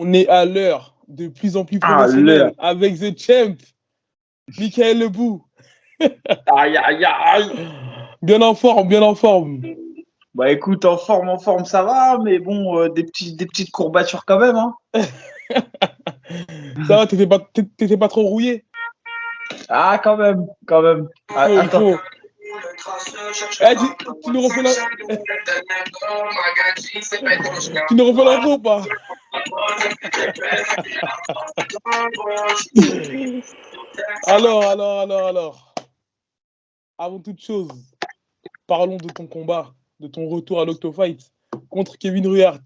On est à l'heure de plus en plus Ah, l'heure. professionnel avec The Champ, Michael Lebou. Aïe, aïe, aïe. Bien en forme, bien en forme. Bah écoute, en forme, ça va, mais bon, des petites courbatures quand même, hein. Ça va, t'étais pas trop rouillé? Ah, quand même, quand même. Ah, Il attends. faut. Eh, tu nous refais tu nous refais l'intro ou pas? Alors. Avant toute chose, parlons de ton combat, de ton retour à l'Octofight contre Kevin Ruhart.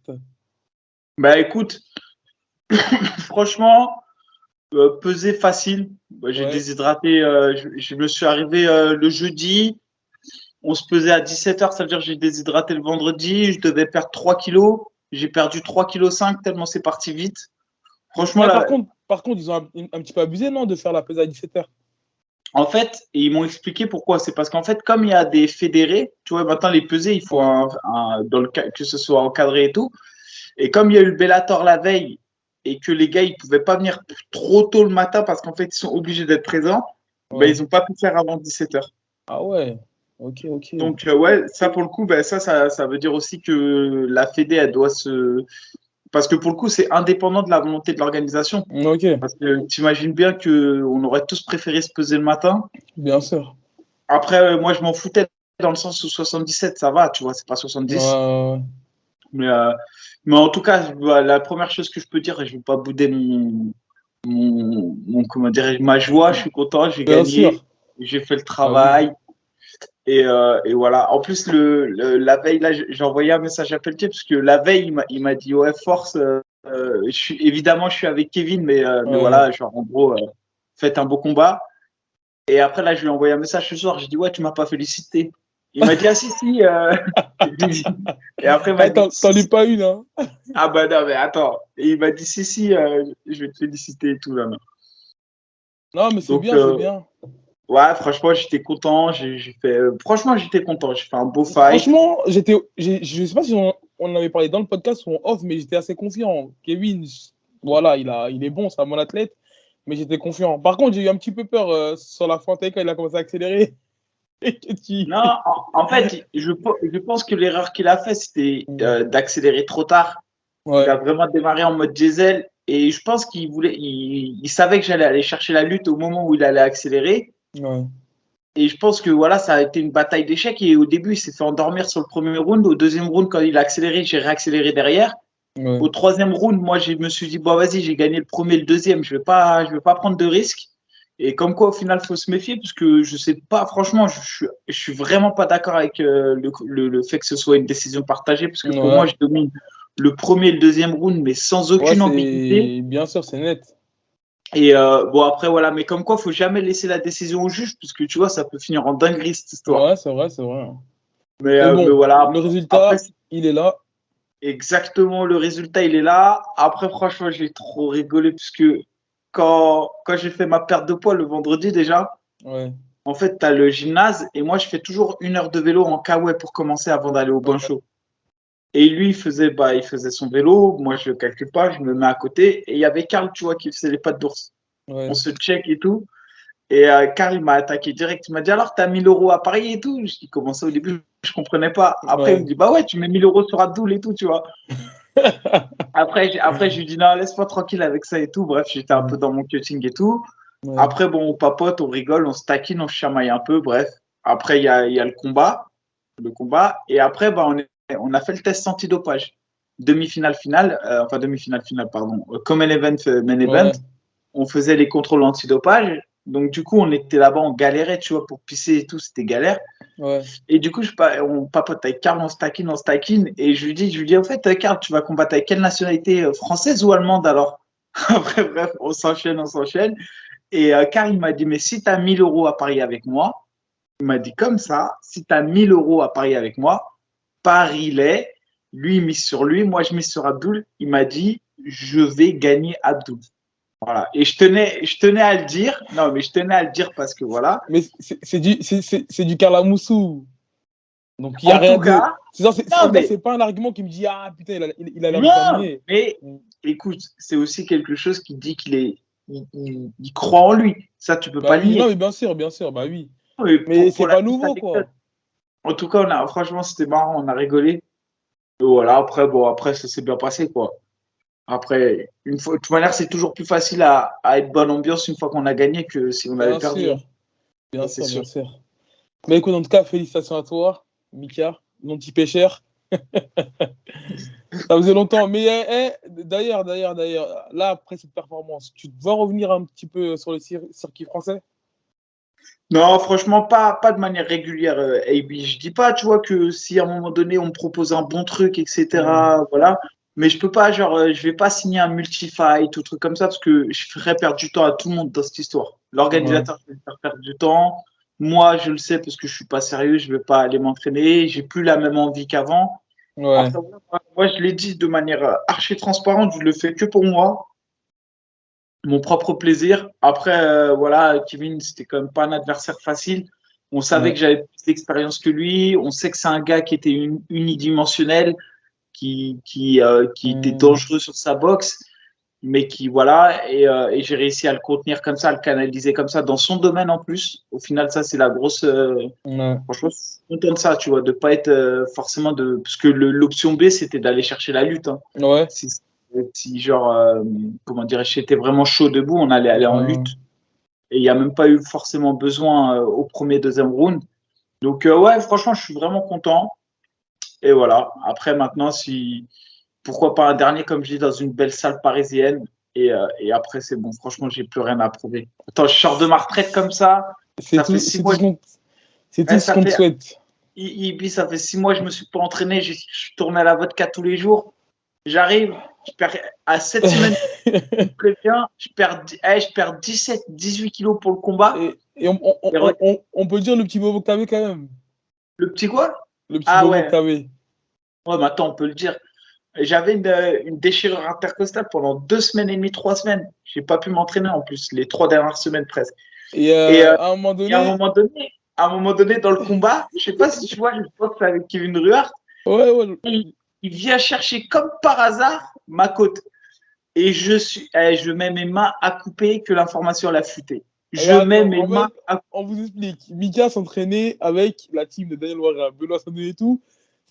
Bah écoute, franchement, peser facile. Bah, j'ai Ouais. déshydraté, je me suis arrivé le jeudi. On se pesait à 17h, ça veut dire que j'ai déshydraté le vendredi. Je devais perdre 3 kilos. J'ai perdu 3,5 kg tellement c'est parti vite. Franchement, Eh, là, par contre, ils ont un petit peu abusé, non, de faire la pause à 17h. en fait, ils m'ont expliqué pourquoi. C'est parce qu'en fait, comme il y a des fédérés, tu vois, maintenant les pesées, il faut Ouais. que ce soit encadré et tout. Et comme il y a eu le Bellator la veille et que les gars, ils pouvaient pas venir trop tôt le matin parce qu'en fait, ils sont obligés d'être présents, ben, Ouais. ils ont pas pu faire avant 17h. Ah ouais. Ok, ok. Donc, ouais, ça pour le coup, ben, ça veut dire aussi que la Fédé, elle doit se. Parce que pour le coup, c'est indépendant de la volonté de l'organisation. Ok, Parce que tu imagines bien qu'on aurait tous préféré se peser le matin. bien sûr. Après, moi, je m'en foutais dans le sens où 77, ça va, tu vois, c'est pas 70. Ouais. Mais, euh, mais en tout cas, bah, la première chose que je peux dire, et je ne vais pas bouder comment dire, ma joie, je suis content, j'ai Bien gagné, sûr. j'ai fait le Ah oui. travail. Et voilà. En plus, la veille, là, j'ai envoyé un message à Pelletier parce que la veille, il m'a dit, ouais, force. Évidemment, je suis avec Kevin, mais Ouais. voilà, genre, en gros, faites un beau combat. Et après, là, je lui ai envoyé un message ce soir. J'ai dit, ouais, tu m'as pas félicité. Il m'a dit, ah, si, si. Et après, il m'a Eh, dit, t'en si, lis si. pas une, hein. Ah, bah non, mais attends. Et il m'a dit, si, si, je vais te féliciter et tout, là. Non, mais c'est Donc, bien, c'est bien. ouais, franchement, j'étais content. J'ai fait, franchement, j'étais content. J'ai fait un beau fight. Franchement, je sais pas si on en avait parlé dans le podcast ou en off, mais j'étais assez confiant. Kevin, voilà, il est bon, c'est un bon athlète, mais j'étais confiant. Par contre, j'ai eu un petit peu peur sur la fin quand il a commencé à accélérer. Et que Non, en fait, je pense que l'erreur qu'il a fait, c'était d'accélérer trop tard. Il a Ouais, vraiment démarré en mode diesel et je pense il savait que j'allais aller chercher la lutte au moment où il allait accélérer. ouais, Et je pense que voilà, ça a été une bataille d'échecs. Et au début, il s'est fait endormir sur le premier round. Au deuxième round, quand il a accéléré, j'ai réaccéléré derrière. ouais. Au troisième round, moi, je me suis dit, bon, vas-y, j'ai gagné le premier, le deuxième. Je vais pas prendre de risques. Et comme quoi, au final, faut se méfier, parce que je sais pas, franchement, je suis vraiment pas d'accord avec le fait que ce soit une décision partagée, parce que pour moi, Ouais, je domine le premier et le deuxième round, mais sans ouais, aucune ambiguïté. c'est bien sûr, c'est net. Et bon, après, voilà, mais comme quoi, faut jamais laisser la décision au juge, parce que tu vois, ça peut finir en dinguerie, cette histoire. Ouais, c'est vrai, hein. Mais Mais bon, voilà, le après, résultat, il est là. exactement, le résultat, il est là. Après, franchement, j'ai trop rigolé, puisque quand j'ai fait ma perte de poids le vendredi déjà, Ouais, en fait, tu as le gymnase, et moi, je fais toujours 1 heure de vélo en kawaii pour commencer avant d'aller au bain ouais, chaud. Et lui, il faisait son vélo, moi, je le calcule pas, je me mets à côté, et il y avait Karl, tu vois, qui faisait les pattes d'ours. On ouais, se check et tout. Et Karl, il m'a attaqué direct. Il m'a dit, alors, t'as 1 000 € à parier et tout. Je dis, comment ça, au début, je comprenais pas. Après, il me ouais. dit, bah ouais, tu mets 1 000 € sur Abdoul et tout, tu vois. Après, je lui dis, non, laisse-moi tranquille avec ça et tout. Bref, j'étais un peu Ouais, dans mon cutting et tout. ouais, Après, bon, on papote, on rigole, on se taquine, on se chamaille un peu. Bref. Après, il y a le combat. Le combat. Et après, bah, on a fait le test antidopage. Demi-finale, finale, enfin, demi-finale, finale, pardon. Common event, main event. ouais, On faisait les contrôles antidopage. Donc, du coup, on était là-bas, on galérait, tu vois, pour pisser et tout, c'était galère. ouais. Et du coup, on papote avec Karl, on se taquine. Et je lui dis, en fait, Karl, tu vas combattre avec quelle nationalité, française ou allemande alors? Après, bref, on s'enchaîne, on s'enchaîne. Et Karl, il m'a dit, mais si tu as 1 000 € à parier avec moi, il m'a dit comme ça, si tu as 1 000 € à parier avec moi, parie-les. Lui, il mise sur lui, moi, je mise sur Abdoul. Il m'a dit, je vais gagner Abdoul. Voilà. Et je tenais à le dire. Non, mais je tenais à le dire parce que voilà. Mais c'est du Kalamoussou. Donc, il n'y a En rien tout de. cas, En non, même temps, mais c'est pas un argument qui me dit, ah putain, il a l'air de non, terminer. mais écoute, c'est aussi quelque chose qui dit il croit en lui. Ça, tu peux Bah pas le oui, non, nier. mais bien sûr, bah oui. Et Mais pour c'est la pas petite nouveau, anecdote. quoi. En tout cas, franchement, c'était marrant, on a rigolé. Et voilà, après, ça s'est bien passé, quoi. Après, de toute manière, c'est toujours plus facile à être bonne ambiance une fois qu'on a gagné que si on avait Bien perdu, sûr, hein. Ça, c'est bien sûr. sûr. Mais écoute, en tout cas, félicitations à toi, Mika, mon petit pêcheur. Ça faisait longtemps. Mais d'ailleurs, là, après cette performance, tu dois revenir un petit peu sur le circuit français? Non, franchement, pas de manière régulière, AB. Je dis pas, tu vois, que si à un moment donné on me propose un bon truc, Hmm. etc., voilà. Mais je peux pas, genre, je vais pas signer un multi-fight ou truc comme ça parce que je ferais perdre du temps à tout le monde dans cette histoire. Ouais, L'organisateur va me faire perdre du temps. Moi, je le sais parce que je suis pas sérieux, je vais pas aller m'entraîner. J'ai plus la même envie qu'avant. ouais. Après, voilà, moi, je l'ai dit de manière archi transparente, je le fais que pour moi, mon propre plaisir. Après, voilà, Kevin, c'était quand même pas un adversaire facile. On savait Ouais. que j'avais plus d'expérience que lui. On sait que c'est un gars qui était unidimensionnel, qui était Hmm. dangereux sur sa boxe, mais qui, voilà, et j'ai réussi à le contenir comme ça, à le canaliser comme ça, dans son domaine en plus. Au final, ça, c'est la grosse. Ouais. Franchement, je suis content de ça, tu vois, de pas être forcément de. Parce que l'option B, c'était d'aller chercher la lutte, hein. Ouais. Si, si genre, comment dirais-je, j'étais vraiment chaud debout, on allait aller en Ouais. lutte. Et il n'y a même pas eu forcément besoin au premier, deuxième round. Donc, ouais, franchement, je suis vraiment content. Et voilà. Après, maintenant, si pourquoi pas un dernier, comme je dis, dans une belle salle parisienne. Et après, c'est bon. Franchement, j'ai plus rien à prouver. Attends, je sors de ma retraite comme ça. C'est Ça fait tout, 6 mois. c'est tout Ouais, ce ça qu'on te fait. souhaite. Ibi, ça fait 6 mois que je me suis pas entraîné. Je tourne à la vodka tous les jours. J'arrive, je perds à 7 semaines, je me préviens, je perds 17, 18 kilos pour le combat. Et Et on peut dire le petit bobo que t'avais quand même. le petit quoi? Le petit Ah bobo que ouais, t'avais. ouais, maintenant on peut le dire. J'avais une déchirure intercostale pendant 2 semaines et demie, 3 semaines. J'ai pas pu m'entraîner en plus, les 3 dernières semaines presque. Et Et, à un moment et donné, à un moment donné dans le combat, je sais pas si tu vois, je pense que c'est avec Kevin Ruart, ouais, ouais. il, il vient chercher comme par hasard ma côte. Et je mets mes mains à couper que l'information l'a fuité. Et Je mets attends, mes en mains fait, à on vous explique. Mika s'entraînait avec la team de Daniel Wara, Benoît Saint-Denis et tout.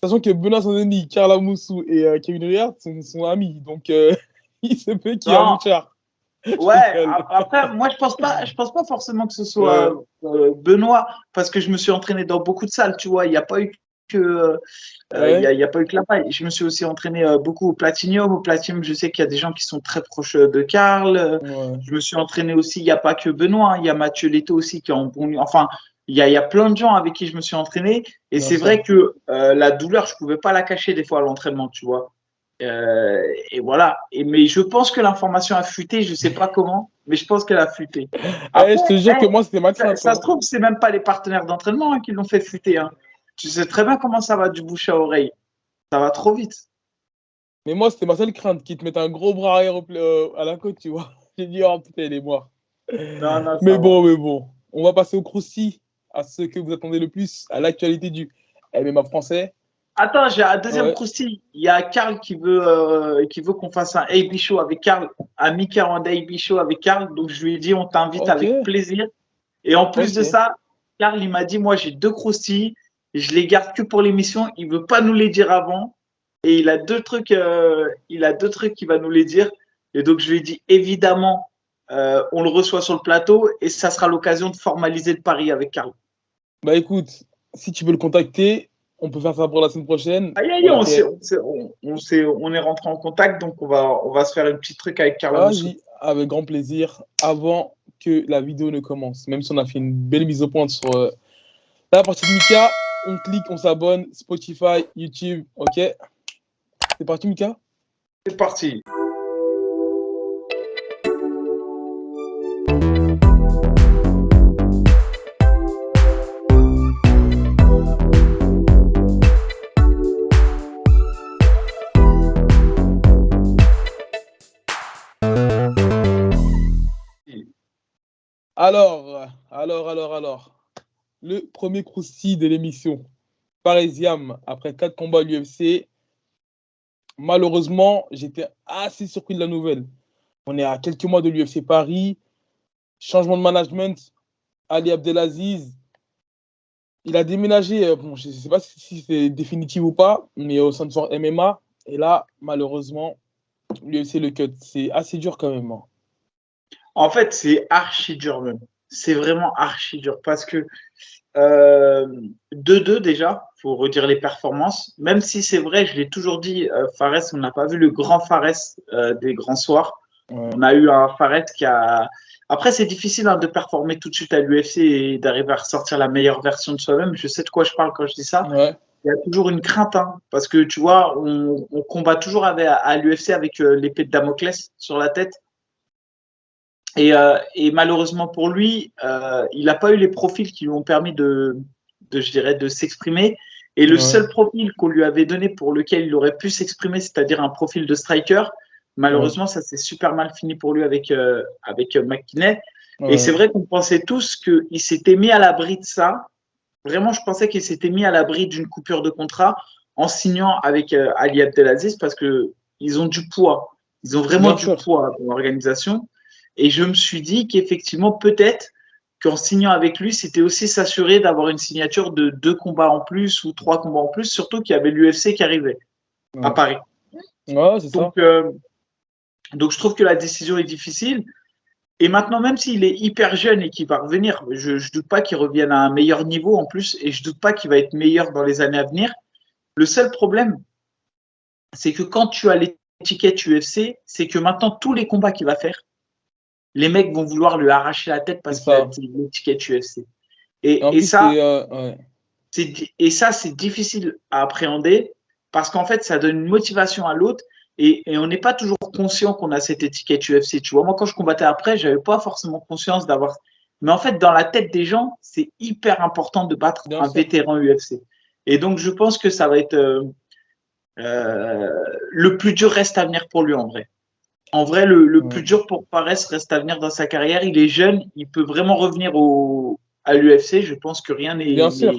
Sachant que Benoît Saint-Denis, Carla Moussou et Kevin Ruyart sont amis. Donc, il se peut qu'il y ait un Non, mouchard. Je ouais, rigole. après, moi, je pense pas forcément que ce soit Ouais, Benoît, parce que je me suis entraîné dans beaucoup de salles, tu vois. Il n'y a pas eu que, ouais, il y a pas eu que là-bas. Je me suis aussi entraîné beaucoup au Platinium. Au Platinium, je sais qu'il y a des gens qui sont très proches de Karl. ouais, Je me suis entraîné aussi, il n'y a pas que Benoît, hein, il y a Mathieu Leto aussi qui est en bon. Enfin, il y a plein de gens avec qui je me suis entraîné. Et bien c'est vrai sûr. que la douleur, je pouvais pas la cacher des fois à l'entraînement, tu vois. Et voilà. Mais je pense que l'information a fuité. Je sais pas comment, mais je pense qu'elle a fuité. Eh, Après, je te jure que moi, c'était ma crainte, ça se hein. trouve, c'est même pas les partenaires d'entraînement qui l'ont fait fuiter, hein. Tu sais très bien comment ça va du bouche à oreille. Ça va trop vite. Mais moi, c'était ma seule crainte, qu'ils te mettent un gros bras arrière à la côte, tu vois. J'ai dit, oh putain, il est mort. Non, non, ça va. Mais bon. On va passer au crousty, à ce que vous attendez le plus, à l'actualité du MMA français. Attends, j'ai un deuxième Ouais, croustille. Il y a Karl qui veut qu'on fasse un AB show avec Karl, un mi-40 AB show avec Karl. Donc je lui ai dit, on t'invite ok, avec plaisir. Et en plus de ok. ça, Karl, il m'a dit, moi, j'ai 2 croustilles. Je les garde que pour l'émission. Il veut pas nous les dire avant. Et il a deux trucs qu'il va nous les dire. Et donc, je lui ai dit, évidemment, on le reçoit sur le plateau et ça sera l'occasion de formaliser le pari avec Karl. Bah écoute, si tu veux le contacter, on peut faire ça pour la semaine prochaine. Aïe, aïe, Pour laquelle. on est rentré en contact, donc on va se faire un petit truc avec Carla Moussou. Vas-y, avec grand plaisir, avant que la vidéo ne commence. Même si on a fait une belle mise au point sur la partie de Mika, on clique, on s'abonne, Spotify, YouTube, ok. C'est parti Mika? C'est parti. Alors. Le premier croustilles de l'émission. Parisiam, après 4 combats à l'UFC, malheureusement, j'étais assez surpris de la nouvelle. On est à quelques mois de l'UFC Paris, changement de management, Ali Abdelaziz. Il a déménagé, bon, je ne sais pas si c'est définitif ou pas, mais au sein de son MMA. Et là, malheureusement, l'UFC le cut. C'est assez dur quand même, hein. En fait, c'est archi dur même. C'est vraiment archi dur parce que 2-2 déjà, faut redire les performances. Même si c'est vrai, je l'ai toujours dit, Fares, on n'a pas vu le grand Fares des grands soirs. Ouais. On a eu un Fares qui a. Après, c'est difficile hein, de performer tout de suite à l'UFC et d'arriver à ressortir la meilleure version de soi-même. Je sais de quoi je parle quand je dis ça. Ouais. Il y a toujours une crainte, hein, parce que tu vois, on combat toujours à l'UFC avec l'épée de Damoclès sur la tête. Et malheureusement pour lui, il n'a pas eu les profils qui lui ont permis je dirais, de s'exprimer. Et le Ouais. seul profil qu'on lui avait donné pour lequel il aurait pu s'exprimer, c'est-à-dire un profil de striker, malheureusement, ça s'est super mal fini pour lui avec McKinney. Et c'est Ouais. vrai qu'on pensait tous qu'il s'était mis à l'abri de ça. Vraiment, je pensais qu'il s'était mis à l'abri d'une coupure de contrat en signant avec Ali Abdelaziz parce qu'ils ont du poids. Ils ont vraiment Bien du sûr. poids dans l'organisation. Et je me suis dit qu'effectivement, peut-être qu'en signant avec lui, c'était aussi s'assurer d'avoir une signature de 2 combats en plus ou 3 combats en plus, surtout qu'il y avait l'UFC qui arrivait à Ouais, Paris. ouais, c'est Donc, ça. donc, je trouve que la décision est difficile. Et maintenant, même s'il est hyper jeune et qu'il va revenir, je ne doute pas qu'il revienne à un meilleur niveau en plus, et je doute pas qu'il va être meilleur dans les années à venir. Le seul problème, c'est que quand tu as l'étiquette UFC, c'est que maintenant, tous les combats qu'il va faire, les mecs vont vouloir lui arracher la tête C'est parce qu'il a ça. l'étiquette UFC. Et en Et plus, ça, ouais. c'est difficile à appréhender parce qu'en fait, ça donne une motivation à l'autre et on n'est pas toujours conscient qu'on a cette étiquette UFC. Tu vois, moi, quand je combattais après, j'avais pas forcément conscience d'avoir. Mais en fait, dans la tête des gens, c'est hyper important de battre Bien un sûr. vétéran UFC. Et donc, je pense que ça va être le plus dur reste à venir pour lui en vrai. En vrai, le plus Ouais. dur pour Fares reste à venir dans sa carrière. Il est jeune, il peut vraiment revenir à l'UFC. Je pense que rien Bien sûr.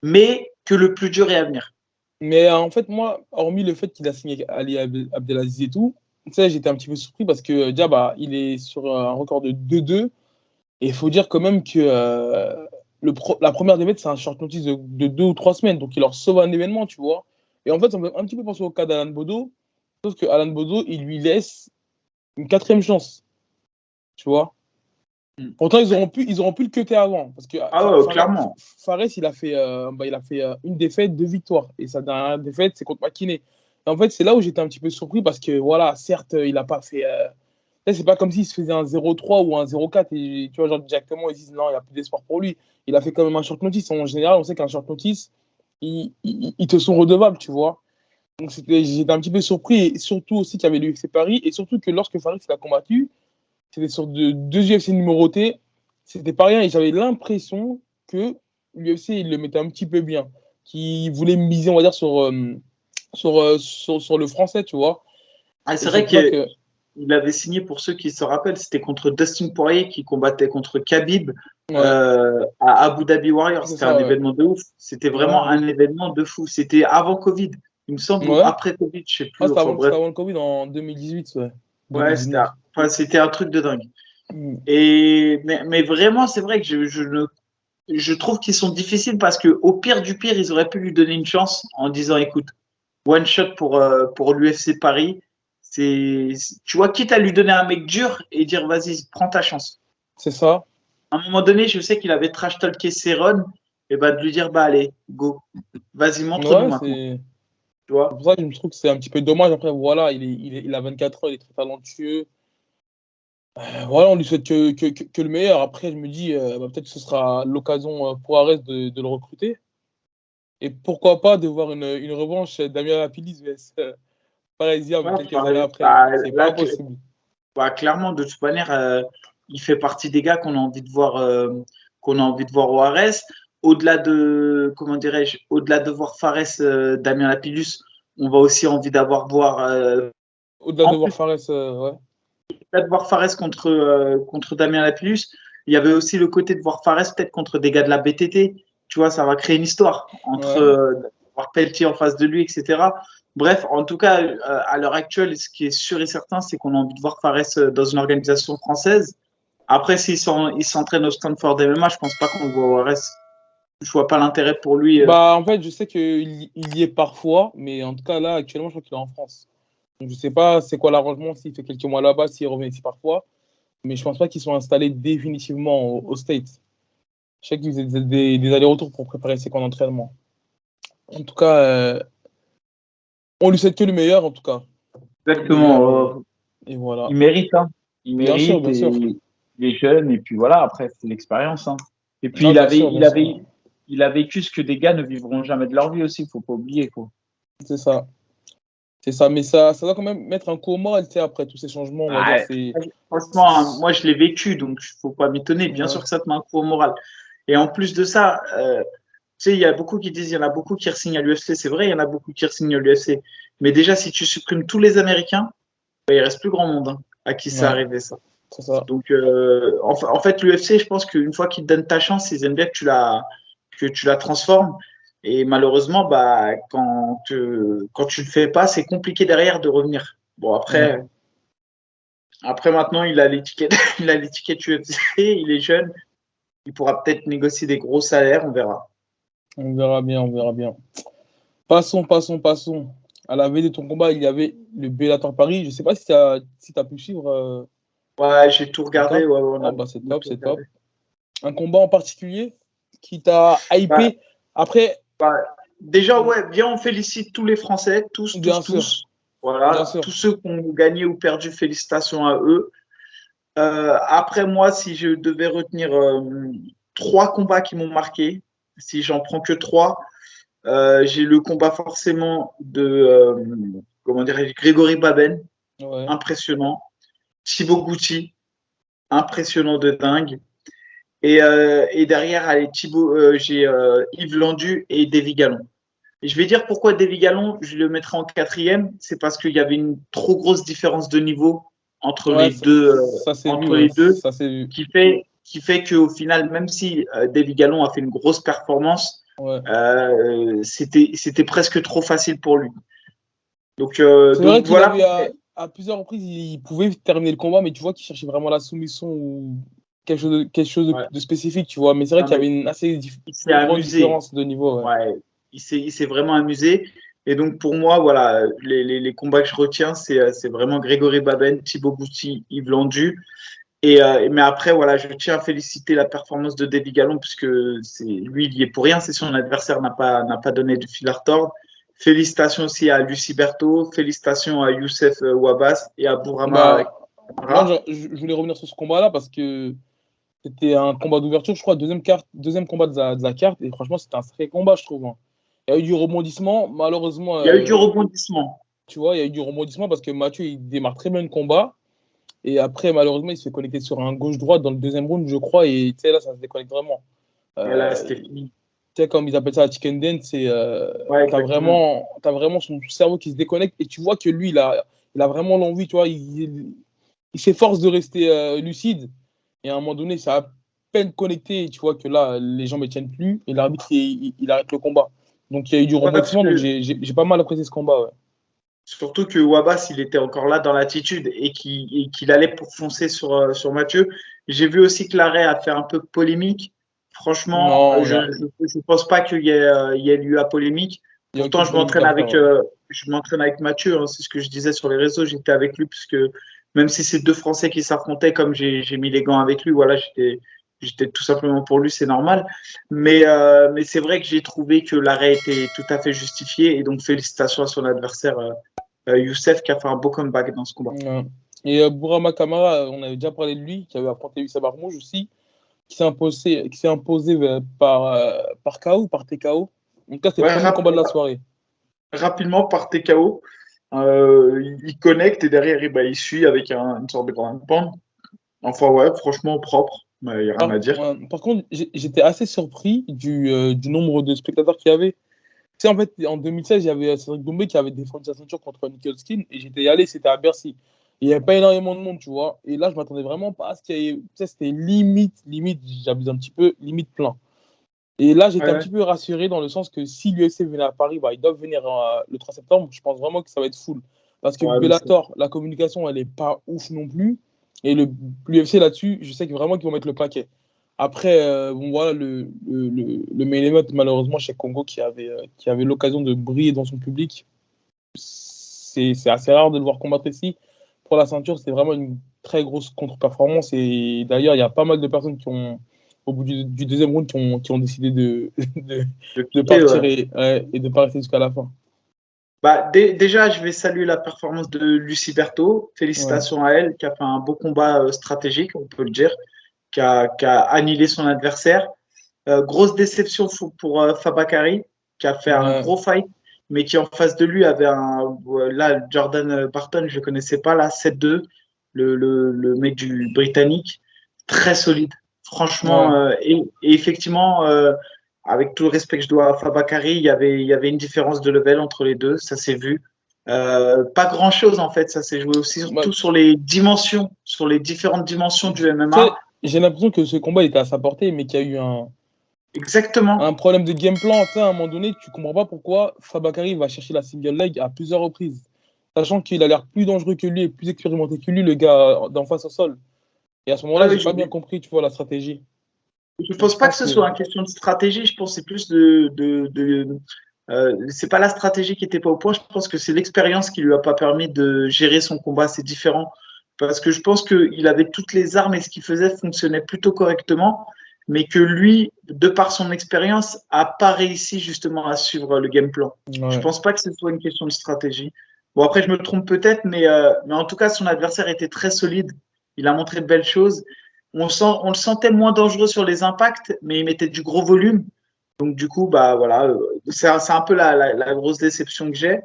mais que le plus dur est à venir. Mais en fait, moi, hormis le fait qu'il a signé avec Ali Abdelaziz et tout, tu sais, j'étais un petit peu surpris parce que déjà, bah, il est sur un record de 2-2. Et il faut dire quand même que la première défaite, c'est un short notice de 2 ou 3 semaines. Donc, il leur sauve un événement, tu vois. Et en fait, ça me fait un petit peu penser au cas d'Alan Bodo. Sauf que Alan Bodo, il lui laisse une quatrième chance, tu vois. Pourtant, ils auront pu le cutter avant. Parce que Ah ouais, clairement. Fares, il a fait une défaite, 2 victoires. Et sa dernière défaite, c'est contre McKinney. Et en fait, c'est là où j'étais un petit peu surpris parce que, voilà, certes, il n'a pas fait. C'est pas comme s'il se faisait un 0-3 ou un 0-4 et tu vois, genre directement, ils disent non, il n'y a plus d'espoir pour lui. Il a fait quand même un short notice. En général, on sait qu'un short notice, ils te sont redevables, tu vois. Donc, j'étais un petit peu surpris et surtout aussi qu'il y avait l'UFC Paris et surtout que lorsque Faris a combattu, c'était sur deux UFC numérotés. C'était pas rien et j'avais l'impression que l'UFC, il le mettait un petit peu bien. Qu'il voulait miser, on va dire, sur le français, tu vois. Ah, Et c'est c'est vrai pour ça qu'il que. avait signé, pour ceux qui se rappellent, c'était contre Dustin Poirier qui combattait contre Khabib Ouais, à Abu Dhabi Warriors. c'est C'était un ça, ouais. événement de ouf. C'était vraiment Ouais, un événement de fou. C'était avant Covid, il me semble, ou ouais. après Covid, je sais Ah, plus. Enfin c'était bref, avant le Covid en 2018, ouais. ouais, 2019. c'était un truc de dingue. Mm. Mais vraiment, c'est vrai que je trouve qu'ils sont difficiles parce que au pire du pire, ils auraient pu lui donner une chance en disant, écoute, one shot pour l'UFC Paris. Tu vois, quitte à lui donner un mec dur et dire, vas-y, prends ta chance. C'est ça. À un moment donné, je sais qu'il avait trash talké Céron, et bah, de lui dire, bah, allez, go. Vas-y, montre-nous Ouais, maintenant. Tu vois? c'est pour ça que je me trouve que c'est un petit peu dommage. Après, voilà, il a 24 ans, il est très talentueux. Voilà, on lui souhaite que le meilleur. Après, je me dis, bah, peut-être que ce sera l'occasion pour Arès de le recruter. Et pourquoi pas de voir une revanche d'Amir Lapidis vs Parisien Ouais, quelques années pareil. après. Bah, C'est pas là, impossible. bah, clairement, de toute manière, il fait partie des gars qu'on a envie de voir au Ares. Au-delà de, comment dirais-je, au-delà de voir Fares, Damien Lapillus, on va aussi envie d'avoir voir, Au-delà de en voir plus Fares, ouais. de voir Fares contre Damien Lapillus, il y avait aussi le côté de voir Fares peut-être contre des gars de la BTT. Tu vois, ça va créer une histoire entre Ouais. voir Pelletier en face de lui, etc. Bref, en tout cas, à l'heure actuelle, ce qui est sûr et certain, c'est qu'on a envie de voir Fares dans une organisation française. Après, il s'entraîne au Stanford MMA, je pense pas qu'on voit Fares. Je vois pas l'intérêt pour lui. Bah, en fait, je sais qu'il y est parfois, mais en tout cas, là, actuellement, je crois qu'il est en France. Donc, je sais pas c'est quoi l'arrangement, s'il fait quelques mois là-bas, s'il revient ici parfois, mais je pense pas qu'ils sont installés définitivement aux States. Je sais qu'ils faisaient des allers-retours pour préparer ses camps d'entraînement. En tout cas, on lui souhaite que le meilleur, en tout cas. Le meilleur, Exactement. et voilà. Il mérite, hein. Il Bien sûr, mérite bien et sûr. il est jeune. Et puis voilà, après, c'est l'expérience, hein. Et puis, Non, bien sûr, bien sûr. il a vécu ce que des gars ne vivront jamais de leur vie aussi. Faut pas oublier, quoi. C'est ça. C'est ça. Mais ça doit quand même mettre un coup au moral, tu sais, après tous ces changements, on va dire. Ouais. Franchement, hein, moi, je l'ai vécu, donc faut pas m'étonner. Bien Ouais. sûr que ça te met un coup au moral. Et en plus de ça, tu sais, il y a beaucoup qui disent, il y en a beaucoup qui re-signent à l'UFC. C'est vrai, il y en a beaucoup qui re-signent à l'UFC. Mais déjà, si tu supprimes tous les Américains, bah, il reste plus grand monde, hein, à qui c'est Ouais, arrivé ça. c'est ça. Donc, en fait, l'UFC, je pense qu'une fois qu'ils te donnent ta chance, ils aiment bien que tu la transformes. Et malheureusement, bah, quand tu le fais pas, c'est compliqué derrière de revenir. Bon, Ouais. après maintenant, il a l'étiquette, il a l'étiquette UFC, il est jeune, il pourra peut-être négocier des gros salaires, on verra. On verra bien, on verra bien. Passons. À la veille de ton combat, il y avait le Bellator Paris. Je sais pas si t'as pu suivre Ouais, j'ai tout la regardé, carte. ouais, on Ah a bah c'est on a top, tout c'est top. regardé. Un combat en particulier qui t'a Bah, hypé. Après, bah, déjà, ouais, bien, on félicite tous les Français, bien sûr, bien Voilà, sûr. tous ceux qui ont gagné ou perdu, félicitations à eux. Après moi, si je devais retenir trois combats qui m'ont marqué, si j'en prends que trois, j'ai le combat forcément de comment dirais-je, Grégory Baben, Ouais. impressionnant. Thibaut Gouti, impressionnant de dingue. Et derrière, allez, j'ai Yves Landu et Davy Gallon. Et je vais dire pourquoi Davy Gallon, je le mettrai en quatrième, c'est parce qu'il y avait une trop grosse différence de niveau Ouais, ça, ça s'est vu, entre ouais. les deux, Ça s'est vu. qui fait qu'au final, même si Davy Gallon a fait une grosse performance, Ouais. c'était presque trop facile pour lui. C'est vrai Donc qu'il voilà. avait à plusieurs reprises, il pouvait terminer le combat, mais tu vois qu'il cherchait vraiment la soumission ou quelque chose Ouais. de spécifique, tu vois. Mais c'est vrai Non, qu'il y mais avait une assez il s'est grande amusé. différence de niveau, ouais. Ouais, il s'est vraiment amusé. Et donc, pour moi, voilà, les combats que je retiens, c'est vraiment Grégory Baben, Thibaut Gouti, Yves Landu. Mais après, voilà, je tiens à féliciter la performance de Davy Gallon, puisque lui, il y est pour rien si son adversaire n'a pas donné du fil à retordre. Félicitations aussi à Lucie Berthaud, félicitations à Youssef Ouabbas et à Bourama Bah, moi, Kamara. je voulais revenir sur ce combat-là parce que c'était un combat d'ouverture, je crois, deuxième combat de la carte, et franchement, c'était un sacré combat, je trouve, hein. Il y a eu du rebondissement, malheureusement, Il y a eu du rebondissement. tu vois, il y a eu du rebondissement parce que Mathieu, il démarre très bien le combat, et après, malheureusement, il se fait connecter sur un gauche-droite dans le deuxième round, je crois, et tu sais, là, ça se déconnecte vraiment. Et là, Tu c'était fini. sais, comme ils appellent ça la chicken dance, Ouais, exactement. t'as vraiment son cerveau qui se déconnecte, et tu vois que lui, il a vraiment l'envie, tu vois, il s'efforce de rester lucide. Et à un moment donné, c'est à peine connecté. Tu vois que là, les gens ne me tiennent plus. Et l'arbitre, il arrête le combat. Donc, il y a eu du Ouais, parce rebondissement. Donc, que j'ai pas mal apprécié ce combat. Ouais. surtout que Wabas, il était encore là dans l'attitude et qu'il allait pour foncer sur Mathieu. J'ai vu aussi que l'arrêt a fait un peu polémique. Franchement, Non, je pense pas il y ait eu à polémique. il n'y a Pourtant, aucune polémique à faire. Ouais. je m'entraîne avec Mathieu. Hein, c'est ce que je disais sur les réseaux. J'étais avec lui puisque même si c'est deux Français qui s'affrontaient, comme j'ai mis les gants avec lui, voilà, j'étais tout simplement pour lui, c'est normal. Mais c'est vrai que j'ai trouvé que l'arrêt était tout à fait justifié et donc félicitations à son adversaire. Youssef qui a fait un beau comeback dans ce combat. Ouais. Et Bourama Kamara, on avait déjà parlé de lui, qui avait affronté Issa Barmouche aussi, qui s'est imposé par KO, par TKO. En tout cas, c'était le Ouais, premier combat de la soirée. rapidement par TKO, il connecte et derrière il suit avec une sorte de grand pound. Enfin ouais, franchement propre, il n'y a rien à dire. Par contre, j'étais assez surpris du nombre de spectateurs qu'il y avait. Tu sais, en fait, en 2016, il y avait Cédric Doumbé qui avait défendu sa ceinture contre Nicholskin et j'étais allé, c'était à Bercy. Il n'y avait pas énormément de monde, tu vois. Et là, je m'attendais vraiment pas à ce qu'il y ait. Tu sais, c'était limite, j'abuse un petit peu, limite plein. Et là, j'étais un Ouais, petit peu rassuré dans le sens que si l'UFC venait à Paris, bah, ils doivent venir le 3 septembre. Je pense vraiment que ça va être full. Parce que ouais, mais Bellator, la communication, elle n'est pas ouf non plus. Et l'UFC là-dessus, je sais que vraiment qu'ils vont mettre le paquet. Après, bon, voilà, le main event, malheureusement, chez Congo, qui avait l'occasion de briller dans son public, c'est assez rare de le voir combattre ici. Pour la ceinture, c'était vraiment une très grosse contre-performance. Et d'ailleurs, il y a pas mal de personnes qui ont, au bout du deuxième round, qui ont décidé de, de de quitter, partir ouais. et de pas rester jusqu'à la fin. Bah, déjà, je vais saluer la performance de Lucie Berthaud. Ouais, Félicitations à elle, qui a fait un beau combat stratégique, on peut le dire, qui a annihilé son adversaire. Grosse déception pour Fabakary, qui a fait un ouais, gros fight, mais qui en face de lui avait là, Jordan Barton, je ne connaissais pas, là, 7-2, le mec du Britannique, très solide. Franchement, ouais. et effectivement, avec tout le respect que je dois à Fabakary, il y avait une différence de level entre les deux, ça s'est vu. Pas grand chose en fait, ça s'est joué aussi Bah, surtout sur les dimensions, sur les différentes dimensions du tu sais, MMA. j'ai l'impression que ce combat était à sa portée, mais qu'il y a eu un Exactement. problème de game plan. Tu sais, à un moment donné, tu comprends pas pourquoi Fabakary va chercher la single leg à plusieurs reprises. Sachant qu'il a l'air plus dangereux que lui et plus expérimenté que lui, le gars d'en face au sol. Et à ce moment-là, Ouais, j'ai pas bien compris, tu vois, la stratégie. je Donc pense je pas que pense ce que. soit une question de stratégie. Je pense que c'est plus c'est pas la stratégie qui était pas au point. Je pense que c'est l'expérience qui lui a pas permis de gérer son combat. C'est différent parce que je pense qu'il avait toutes les armes et ce qu'il faisait fonctionnait plutôt correctement, mais que lui, de par son expérience, a pas réussi justement à suivre le game plan. Je Ouais. pense pas que ce soit une question de stratégie. Bon après je me trompe peut-être, mais en tout cas son adversaire était très solide. Il a montré de belles choses. On le sentait moins dangereux sur les impacts, mais il mettait du gros volume. Donc du coup, bah voilà, c'est un peu la grosse déception que j'ai.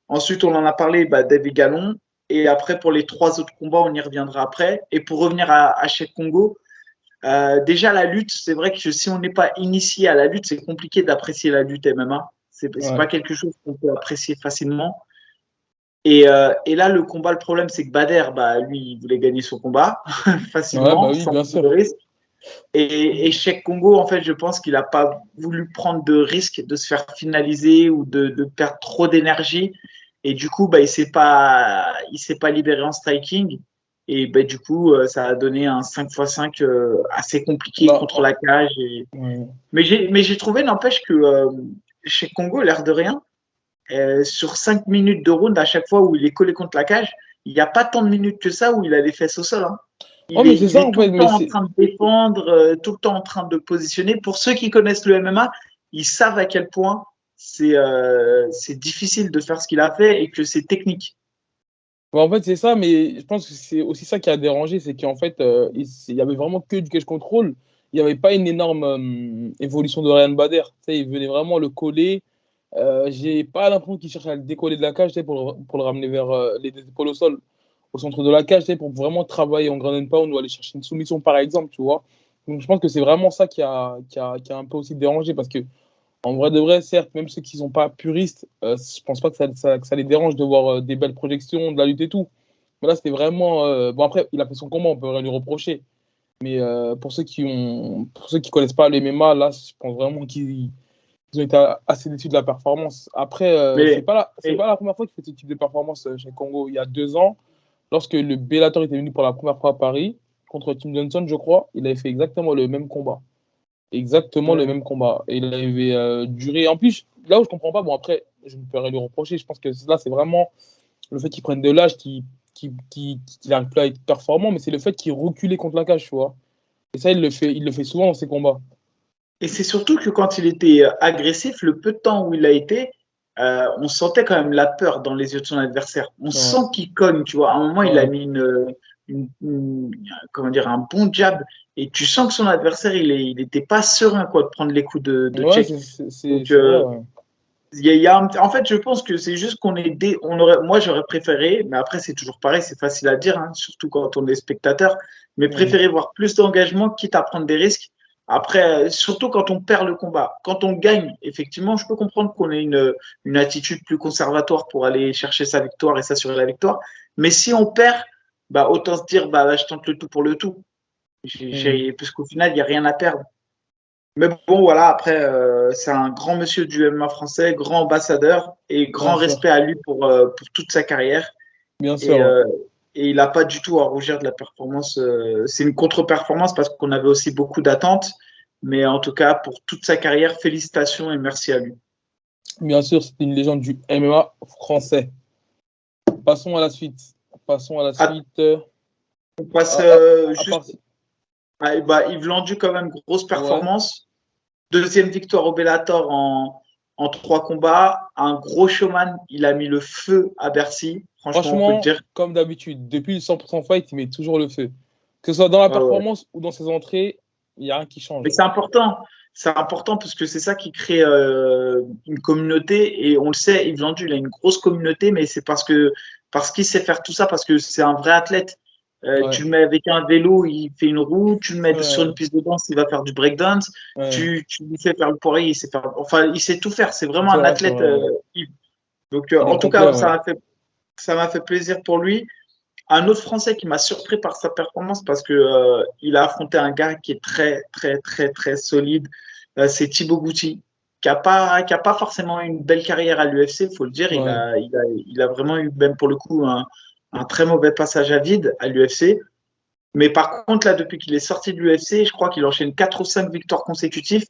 Ensuite, on en a parlé, bah, David Gallon. Et après, pour les trois autres combats, on y reviendra après. Et pour revenir à Cheikh Congo, déjà la lutte, c'est vrai que si on n'est pas initié à la lutte, c'est compliqué d'apprécier la lutte MMA. C'est Ouais. pas quelque chose qu'on peut apprécier facilement. Et là, le combat, le problème, c'est que Bader, bah, lui, il voulait gagner son combat Ouais, bah facilement, oui, sans bien prendre de sûr. risque. Et Cheikh Congo, en fait, je pense qu'il n'a pas voulu prendre de risque de se faire finaliser ou de perdre trop d'énergie. Et du coup, bah, il s'est pas libéré en striking. Et bah, du coup, ça a donné un 5x5 assez compliqué Non, contre la cage. ouais. Mais j'ai trouvé, n'empêche que Cheikh Congo, l'air de rien, sur 5 minutes de round, à chaque fois où il est collé contre la cage, il n'y a pas tant de minutes que ça où il a les fesses au sol, hein. Oh, mais c'est Il ça est en tout fait. le Mais temps en c'est. train de défendre, tout le temps en train de positionner. Pour ceux qui connaissent le MMA, ils savent à quel point c'est difficile de faire ce qu'il a fait et que c'est technique. Bah, en fait, c'est ça, mais je pense que c'est aussi ça qui a dérangé, c'est qu'en fait, il y avait vraiment que du catch control. Il n'y avait pas une énorme évolution de Ryan Bader. Tu sais, il venait vraiment le coller. J'ai pas l'impression qu'il cherche à le décoller de la cage, tu sais, pour le ramener vers les épaules au sol, au centre de la cage, tu sais, pour vraiment travailler en ground and pound ou aller chercher une soumission, par exemple, tu vois. Donc, je pense que c'est vraiment ça qui a un peu aussi dérangé, parce que en vrai de vrai, certes, même ceux qui sont pas puristes, je pense pas que ça les dérange de voir des belles projections, de la lutte et tout. Mais là, c'était vraiment. Bon, après, il a fait son combat, on peut rien lui reprocher. Mais pour ceux qui connaissent pas le MMA, là, je pense vraiment qu'ils ils ont été assez déçus de la performance. Après, Mais c'est pas la première fois qu'il fait ce type de performance chez Congo. Il y a 2 ans, lorsque le Bellator était venu pour la première fois à Paris, contre Tim Johnson, je crois, il avait fait exactement le même combat. Exactement le même combat. Et il avait duré. En plus, là où je comprends pas, bon, après, je me ferais lui reprocher. Je pense que là, c'est vraiment le fait qu'il prenne de l'âge qui n'arrive plus à être performant, mais c'est le fait qu'il reculait contre la cage, tu vois. Et ça, il le fait souvent dans ses combats. et c'est surtout que quand il était agressif, le peu de temps où il a été, on sentait quand même la peur dans les yeux de son adversaire. On sent Ouais, qu'il cogne, tu vois. À un moment, il a ouais, mis comment dire, un bon jab, et tu sens que son adversaire, il était pas serein, quoi, de prendre les coups de ouais, check. Donc, c'est vrai. Ouais. en fait, je pense que c'est juste moi, j'aurais préféré, mais après, c'est toujours pareil, c'est facile à dire, hein, surtout quand on est spectateur, mais Ouais. préférer voir plus d'engagement, quitte à prendre des risques. Après, surtout quand on perd le combat. Quand on gagne, effectivement, je peux comprendre qu'on ait une attitude plus conservatoire pour aller chercher sa victoire et s'assurer la victoire. Mais si on perd, bah, autant se dire, bah, je tente le tout pour le tout. Mm. Parce qu'au final, il n'y a rien à perdre. Mais bon, voilà, après, c'est un grand monsieur du MMA français, grand ambassadeur et Bien grand sûr, respect à lui pour toute sa carrière. bien sûr, Et, ouais. euh, et il n'a pas du tout à rougir de la performance. C'est une contre-performance parce qu'on avait aussi beaucoup d'attentes. Mais en tout cas, pour toute sa carrière, félicitations et merci à lui. Bien sûr, c'est une légende du MMA français. Passons à la suite. Passons à la À, suite. on passe À part... juste bah, Yves Landu, quand même, grosse Ouais. performance. Deuxième victoire au Bellator en 3 combats. Un gros showman. Il a mis le feu à Bercy. Franchement, on peut le Franchement, dire. comme d'habitude, depuis le 100% fight, il met toujours le feu. Que ce soit dans la Ouais, ouais. performance ou dans ses entrées, il n'y a rien qui Mais change. c'est important. C'est important parce que c'est ça qui crée une communauté. Et on le sait, Yves Landu, il a une grosse communauté, mais c'est parce qu'il sait faire tout ça, parce que c'est un vrai athlète. Ouais. Tu le mets avec un vélo, il fait une roue. Tu le mets sur une Ouais. piste de danse, il va faire du breakdance. Ouais. Tu lui fais faire le poirier, il sait faire. Enfin, il sait tout faire. C'est vraiment C'est un vrai, c'est athlète. vrai, ouais. Yves. Donc, Il est en tout complet, cas, ouais. ça m'a fait plaisir pour lui. Un autre Français qui m'a surpris par sa performance parce que il a affronté un gars qui est très très très très solide. C'est Thibaut Gouti, qui a pas forcément eu une belle carrière à l'UFC, faut le dire. Ouais. Il a vraiment eu même pour le coup un très mauvais passage à vide à l'UFC. Mais par contre là, depuis qu'il est sorti de l'UFC, je crois qu'il enchaîne 4 ou 5 victoires consécutives.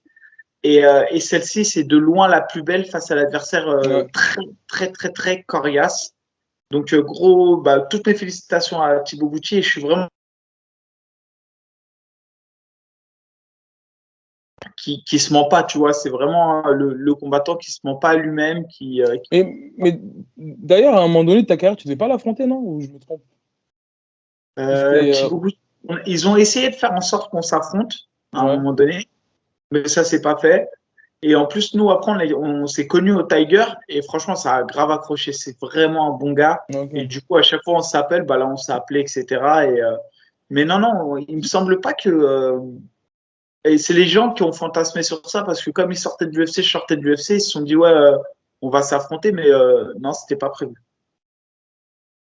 Et celle-ci, c'est de loin la plus belle face à l'adversaire Ouais. très très très très coriace. Donc, gros, bah, toutes mes félicitations à Thibaut Gouti et je suis vraiment qui se ment pas, tu vois. C'est vraiment le combattant qui se ment pas à lui-même, Mais d'ailleurs, à un moment donné de ta carrière, tu devais pas l'affronter, non? Ou je me trompe? C'était. Thibaut Gouti. Ils ont essayé de faire en sorte qu'on s'affronte à un Ouais. moment donné, mais ça s'est pas fait. Et en plus, nous, après, on s'est connus au Tiger et franchement, ça a grave accroché. C'est vraiment un bon gars. Et Ok. du coup, à chaque fois, on s'appelle, bah là, on s'est appelé, etc. Mais non, non, il me semble pas que. Et c'est les gens qui ont fantasmé sur ça parce que comme ils sortaient de l'UFC, je sortais de l'UFC, ils se sont dit ouais, on va s'affronter, mais non, c'était pas prévu.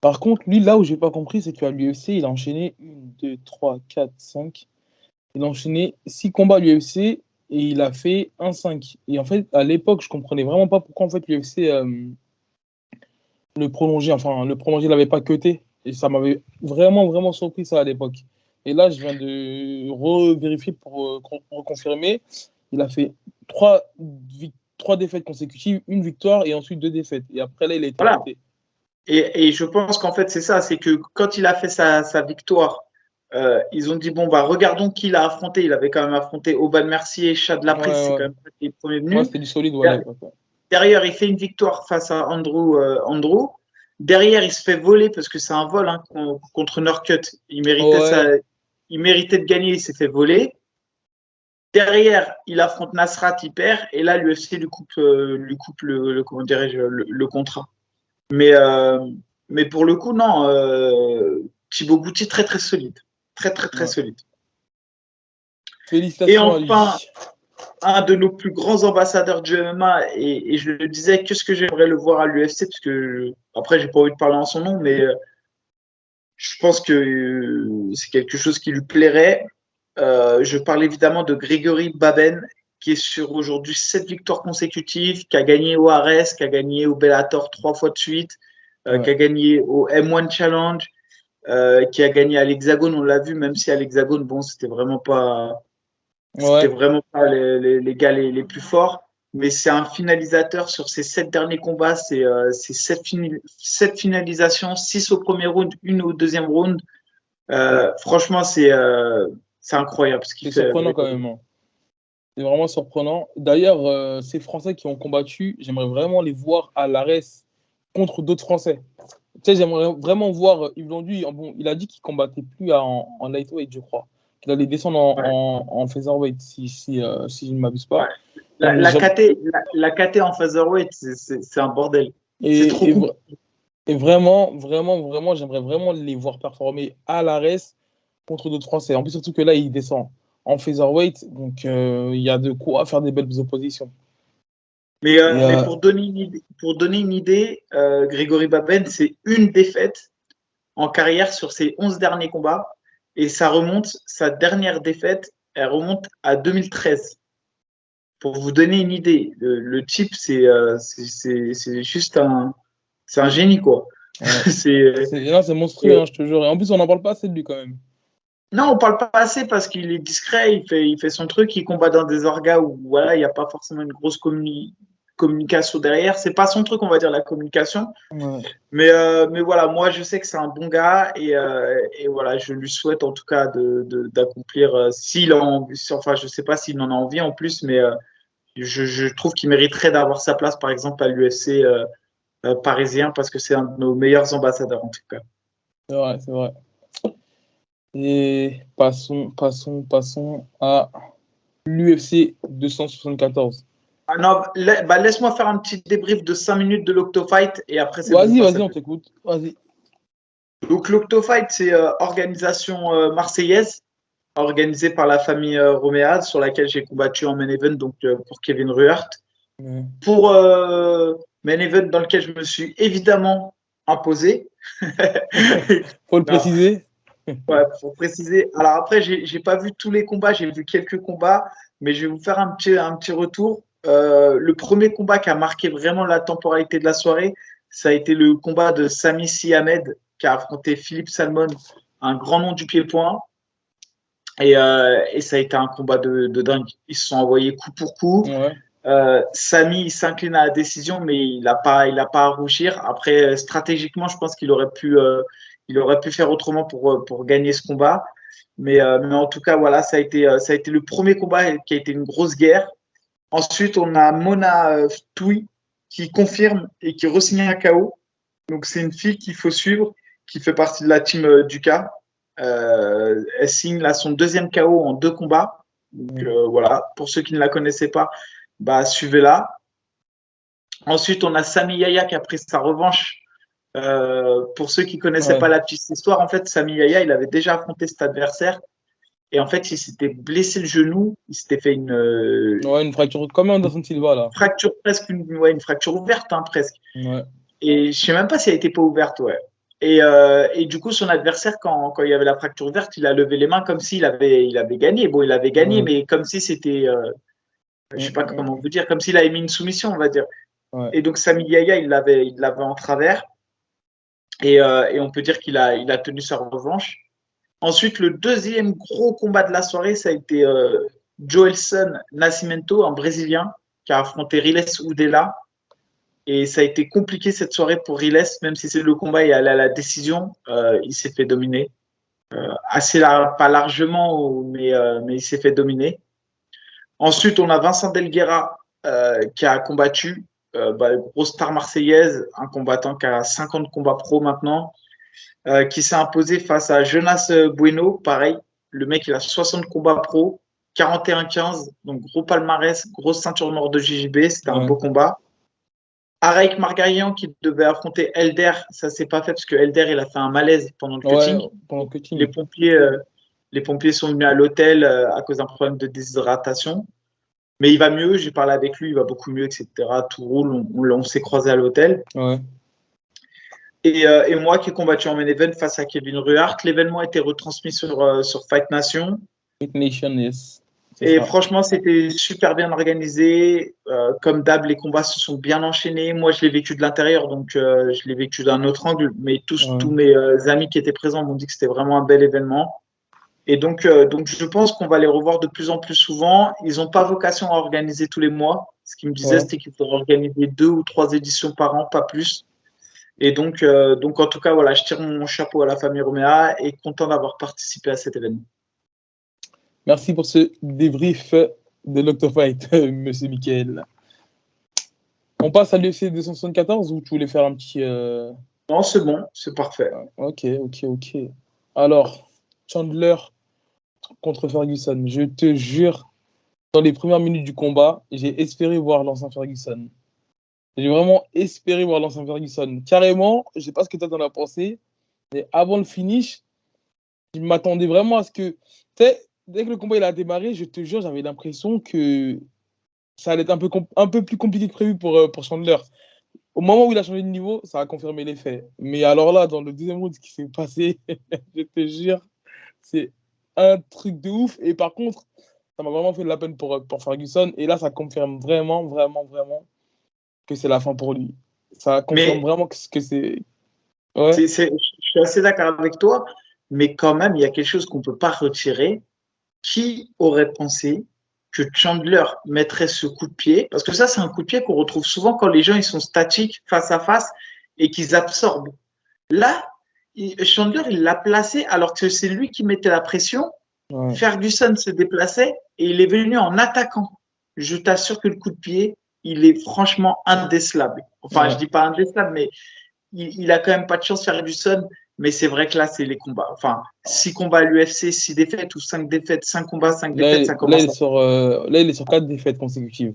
Par contre, lui, là où j'ai pas compris, c'est qu'à l'UFC, il a enchaîné 1, 2, 3, 4, 5. Il a enchaîné 6 combats à l'UFC et il a fait 1-5. Et en fait, à l'époque, je comprenais vraiment pas pourquoi en fait l'UFC le prolongeait. Enfin, le prolongeait, il l'avait pas cuté. Et ça m'avait vraiment, vraiment surpris ça à l'époque. Et là, je viens de revérifier pour reconfirmer. Il a fait 3 défaites consécutives, une victoire et ensuite 2 défaites. Et après, là, il a été Voilà. cuté. Et je pense qu'en fait, c'est ça, c'est que quand il a fait sa victoire, ils ont dit bon, bah, regardons qui l'a affronté. Il avait quand même affronté Aubin Mercier, Chad Ouais, Laprise, c'est ouais. quand même les premiers Ouais, venus. c'était du solide ouais, à l'époque. Ouais. Derrière, il fait une victoire face à Andrew. Derrière, il se fait voler parce que c'est un vol hein, contre Nurkut. Ouais, Il méritait de gagner, il s'est fait voler. Derrière, il affronte Nasrat, il perd, et là, l'UFC lui coupe comment dirais-je, le contrat. Mais, euh, mais pour le coup, non, Thibaut Gouti, très très solide. Très très très ouais. solide. Et Félicitations à enfin, lui. un de nos plus grands ambassadeurs du MMA, et je le disais, qu'est-ce que j'aimerais le voir à l'UFC, parce que après, j'ai pas envie de parler en son nom, mais je pense que c'est quelque chose qui lui plairait. Je parle évidemment de Grégory Baben, qui est sur aujourd'hui 7 victoires consécutives, qui a gagné au Ares, qui a gagné au Bellator 3 fois de suite, qui Ouais. a gagné au M1 Challenge, qui a gagné à l'Hexagone. On l'a vu, même si à l'Hexagone, bon, c'était Ouais. vraiment pas les gars les plus forts. Mais c'est un finalisateur sur ses 7 derniers combats. C'est 7 finalisations, 6 au premier round, une au deuxième round. Franchement, c'est incroyable ce qu'il C'est fait, surprenant quand Grégory. même, hein. C'est vraiment surprenant. D'ailleurs, ces Français qui ont combattu, j'aimerais vraiment les voir à l'ARES contre d'autres Français. Tu sais, j'aimerais vraiment voir Yves Landu. Bon, il a dit qu'il combattait plus en lightweight, je crois. Qu'il allait descendre Ouais, en featherweight, si je ne m'abuse ouais. pas. La, Donc, la, KT, la KT en featherweight, c'est un bordel. C'est trop et, et, compliqué. vra- et vraiment, vraiment, vraiment, j'aimerais vraiment les voir performer à l'ARES contre d'autres Français. En plus, surtout que là, il descend en featherweight. Donc, il y a de quoi faire des belles oppositions. Et Mais pour donner une idée, Grégory Baben, c'est une défaite en carrière sur ses 11 derniers combats. Et sa dernière défaite, elle remonte à 2013. Pour vous donner une idée, le type, c'est juste c'est un génie, quoi. Ouais. C'est, C'est monstrueux, hein, je te jure. Et en plus, on n'en parle pas assez de lui quand même. Non, on parle pas assez parce qu'il est discret, il fait son truc, il combat dans des orgas où voilà, il n'y a pas forcément une grosse communication derrière. C'est pas son truc, on va dire, la communication. Ouais. Mais voilà, moi je sais que c'est un bon gars et voilà, je lui souhaite en tout cas d'accomplir s'il en envie, enfin je sais pas s'il en a envie en plus, mais je trouve qu'il mériterait d'avoir sa place par exemple à l'UFC parisien parce que c'est un de nos meilleurs ambassadeurs en tout cas. C'est vrai, c'est vrai. Et passons à l'UFC 274. Ah non, bah, laisse-moi faire un petit débrief de 5 minutes de l'Octofight et après c'est bon, on Vas-y, passe à vas-y, on tout. t'écoute. Vas-y. Donc l'Octofight, c'est organisation marseillaise organisée par la famille Roméaz sur laquelle j'ai combattu en main event donc pour Kevin Ruhart. Ouais. Pour main event dans lequel je me suis évidemment imposé. Faut le Non, préciser. ouais, pour préciser. Alors après, j'ai pas vu tous les combats, j'ai vu quelques combats, mais je vais vous faire un petit retour. Le premier combat qui a marqué vraiment la temporalité de la soirée, ça a été le combat de Sami Sy Ahmed qui a affronté Philippe Salmon, un grand nom du pied-point. Et ça a été un combat de dingue. Ils se sont envoyés coup pour coup. Ouais. Sami il s'incline à la décision, mais il a pas à rougir. Après, stratégiquement, je pense il aurait pu faire autrement pour gagner ce combat. Mais en tout cas, voilà, ça a été le premier combat qui a été une grosse guerre. Ensuite, on a Mona Toui qui confirme et qui re-signe un KO. Donc, c'est une fille qu'il faut suivre, qui fait partie de la team Duca. Elle signe là son deuxième KO en 2 combats. Donc, voilà, pour ceux qui ne la connaissaient pas, bah, suivez-la. Ensuite, on a Sami Yaya qui a pris sa revanche. Pour ceux qui connaissaient Ouais. pas la petite histoire, en fait, Sami Yaya, il avait déjà affronté cet adversaire. Et en fait, il s'était blessé le genou. Il s'était fait Ouais, une fracture comme Anderson Silva, là. fracture presque, ouais, une fracture ouverte, hein, presque. Ouais. Et je sais même pas si elle était pas ouverte, ouais. Et du coup, son adversaire, quand il y avait la fracture ouverte, il a levé les mains comme il avait gagné. Bon, il avait gagné, Ouais. mais comme si c'était, je sais pas comment vous dire, comme s'il avait mis une soumission, on va dire. Ouais. Et donc, Sami Yaya, il l'avait en travers. Et on peut dire il a tenu sa revanche. Ensuite, le deuxième gros combat de la soirée, ça a été Joelson Nascimento, un Brésilien, qui a affronté Riles Udela. Et ça a été compliqué cette soirée pour Riles, même si c'est le combat est allé à la décision, il s'est fait dominer. Pas largement, mais il s'est fait dominer. Ensuite, on a Vincent Delguera qui a combattu, grosse star marseillaise, un combattant qui a 50 combats pro maintenant, qui s'est imposé face à Jonas Bueno, pareil. Le mec, il a 60 combats pro, 41-15, donc gros palmarès, grosse ceinture noire de JJB, c'était un Ouais. beau combat. Araik Margarian qui devait affronter Elder, ça s'est pas fait parce que Elder il a fait un malaise pendant le Ouais, cutting. pendant le Les cutting. pompiers, euh, les pompiers sont venus à l'hôtel à cause d'un problème de déshydratation. Mais il va mieux, j'ai parlé avec lui, il va beaucoup mieux, etc. Tout roule, on s'est croisé à l'hôtel. Ouais. Et moi qui ai combattu en main event face à Kevin Ruhart, l'événement a été retransmis sur Fight Nation. Fight Nation, yes. C'est Et ça. franchement, c'était super bien organisé. Comme d'hab, les combats se sont bien enchaînés. Moi, je l'ai vécu de l'intérieur, donc je l'ai vécu d'un autre angle. Mais Ouais. tous mes amis qui étaient présents m'ont dit que c'était vraiment un bel événement. Et donc je pense qu'on va les revoir de plus en plus souvent. Ils n'ont pas vocation à organiser tous les mois. Ce qu'ils me disaient, Ouais. c'était qu'il faudrait organiser 2 ou 3 éditions par an, pas plus. Et donc en tout cas, voilà, je tire mon chapeau à la famille Roméa et content d'avoir participé à cet événement. Merci pour ce débrief de l'Octofight, monsieur Michael. On passe à l'UFC 274 ou tu voulais faire un petit. Non, c'est bon, c'est parfait. Ok. Alors, Chandler contre Ferguson. Je te jure, dans les premières minutes du combat, j'ai espéré voir l'ancien Ferguson. J'ai vraiment espéré voir l'ancien Ferguson. Carrément, je sais pas ce que toi t'en as pensé, mais avant le finish, je m'attendais vraiment à ce que. Tu sais, dès que le combat il a démarré, je te jure, j'avais l'impression que ça allait être un peu plus compliqué que prévu pour Chandler. Au moment où il a changé de niveau, ça a confirmé les faits. Mais alors là, dans le deuxième round, ce qui s'est passé, je te jure, c'est un truc de ouf. Et par contre, Ça m'a vraiment fait de la peine pour Ferguson. Et là, ça confirme vraiment, vraiment, vraiment que c'est la fin pour lui. Ça confirme Mais vraiment que c'est. Ouais. je suis assez d'accord avec toi, mais quand même, il y a quelque chose qu'on ne peut pas retirer. Qui aurait pensé que Chandler mettrait ce coup de pied? Parce que ça, c'est un coup de pied qu'on retrouve souvent quand les gens ils sont statiques face à face et qu'ils absorbent. Là, Chandler, il l'a placé alors que c'est lui qui mettait la pression. Ouais. Ferguson se déplaçait et il est venu en attaquant. Je t'assure que le coup de pied, il est franchement indécelable. Enfin, je Ouais. dis pas indécelable, mais il a quand même pas de chance, Ferguson. Mais c'est vrai que là, c'est les combats. Enfin, 6 combats à l'UFC, 6 défaites ou 5 défaites, 5 combats, 5 défaites, ça Là, commence à. il est sur 4 défaites consécutives.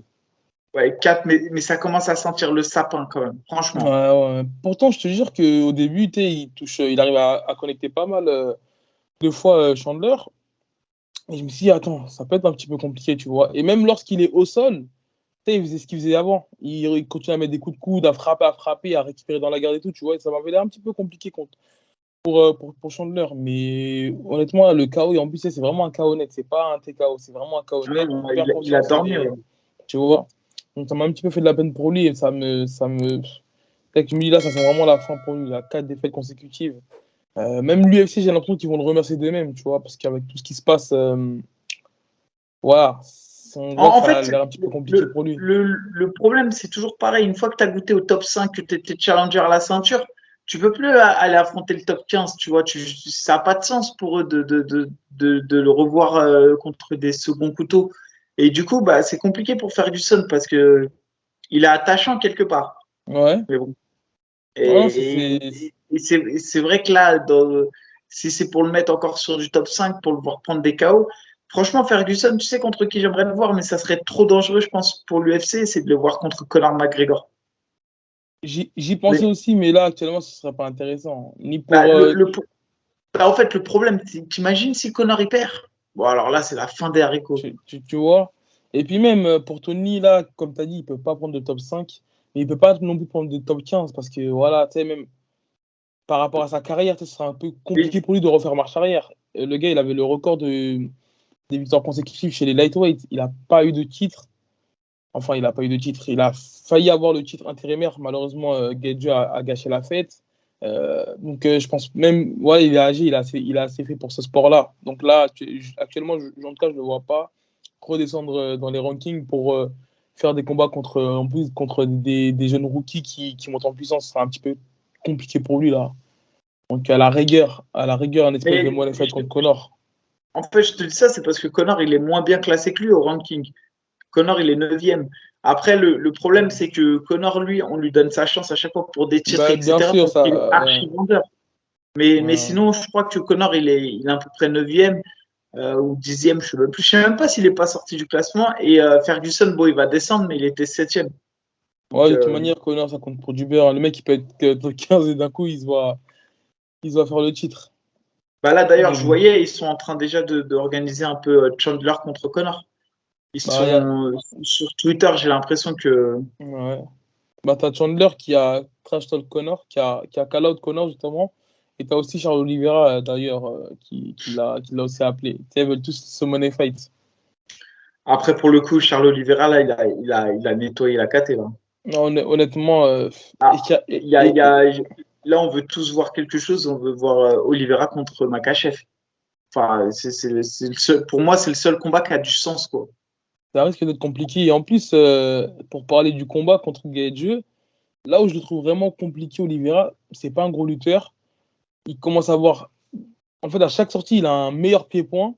Ouais, 4, mais ça commence à sentir le sapin quand même, Ouais, franchement. ouais. Pourtant, je te jure qu'au début, tu sais, il arrive à connecter pas mal de fois Chandler. Et je me suis dit, attends, ça peut être un petit peu compliqué, tu vois. Et même lorsqu'il est au sol, tu sais, il faisait ce qu'il faisait avant. Il continue à mettre des coups de coude, à frapper, à récupérer dans la garde et tout, tu vois. Et ça m'avait l'air un petit peu compliqué pour Chandler. Mais honnêtement, le KO, et en plus, c'est vraiment un KO net. C'est pas un TKO, c'est vraiment un KO net. Il perd Il a confiance dormi. Ouais. tu vois. Donc ça m'a un petit peu fait de la peine pour lui. Et dès que je me dis là, ça sent vraiment la fin pour lui. Il a 4 défaites consécutives. Même l'UFC, j'ai l'impression qu'ils vont le remercier d'eux-mêmes, tu vois, parce qu'avec tout ce qui se passe, voilà, on voit que En ça a fait, l'air un petit peu compliqué pour lui. le problème, c'est toujours pareil. Une fois que tu as goûté au top 5, que tu étais challenger à la ceinture, tu peux plus aller affronter le top 15, tu vois. Ça n'a pas de sens pour eux de le revoir contre des seconds couteaux. Et du coup, bah, c'est compliqué pour Ferguson parce que il est attachant quelque part. Ouais. Mais bon. Ouais, non, Et c'est vrai que là, si c'est pour le mettre encore sur du top 5, pour le voir prendre des KO, franchement, Ferguson, tu sais contre qui j'aimerais le voir, mais ça serait trop dangereux, je pense, pour l'UFC, c'est de le voir contre Conor McGregor. j'y pensais Mais aussi, mais là, actuellement, ce serait pas intéressant. Ni bah, pour. en fait, le problème, t'imagines si Conor y perd? Bon, alors là, c'est la fin des haricots. Tu vois. Et puis même pour Tony, là, comme tu as dit, il peut pas prendre de top 5, mais il peut pas non plus prendre de top 15, parce que voilà, tu sais, même par rapport à sa carrière, tu sais, ce sera un peu Et, compliqué pour lui de refaire marche arrière. Le gars, il avait le record des victoires consécutives chez les lightweights. Il n'a pas eu de titre. Enfin, il n'a pas eu de titre. Il a failli avoir le titre intérimaire. Malheureusement, Gaethje a gâché la fête. Donc, je pense même, ouais, il est âgé, il a assez fait pour ce sport-là. Donc là, actuellement, en tout cas, je ne le vois pas redescendre dans les rankings pour faire des combats en plus, contre des jeunes rookies qui montent en puissance. Ce sera un petit peu compliqué pour lui, là. Donc, à la rigueur, un espèce de mais money fight contre Connor. en fait, je te dis ça, c'est parce que Conor, il est moins bien classé que lui au ranking. Conor, il est 9e. Après, le problème, c'est que Conor, lui, on lui donne sa chance à chaque fois pour des titres, Bah, bien etc. sûr, Parce qu'il est ça. Ouais, archi vendeur. Mais ouais. sinon, je crois que Conor, il est à peu près 9e ou 10e. Je sais même pas s'il n'est pas sorti du classement. Et Ferguson, bon, il va descendre, mais il était 7e. Donc, Ouais, de toute manière, Connor, ça compte pour du beurre. Le mec, il peut être top 15 et d'un coup, il se voit faire le titre. bah là, d'ailleurs, Mais je bon. voyais, ils sont en train déjà d'organiser un peu Chandler contre Conor. Ils Bah, sont sur Twitter, j'ai l'impression que. ouais. Bah, t'as Chandler qui a trash talk Connor, qui a call out Connor, justement. Et t'as aussi Charles Oliveira, d'ailleurs, qui l'a aussi appelé. Tu sais, ils veulent tous se money fight. Après, pour le coup, Charles Oliveira, là, il a nettoyé la caté, là. Non, honnêtement, Ah, et, qui a- il y a, il y a- là, on veut tous voir quelque chose. On veut voir Oliveira contre Makachev. Enfin, c'est le seul, pour moi, c'est le seul combat qui a du sens, quoi. ça risque d'être compliqué. Et en plus, pour parler du combat contre Gaethje, là où je le trouve vraiment compliqué, Oliveira, c'est pas un gros lutteur. Il commence à avoir. En fait, à chaque sortie, il a un meilleur pied-point.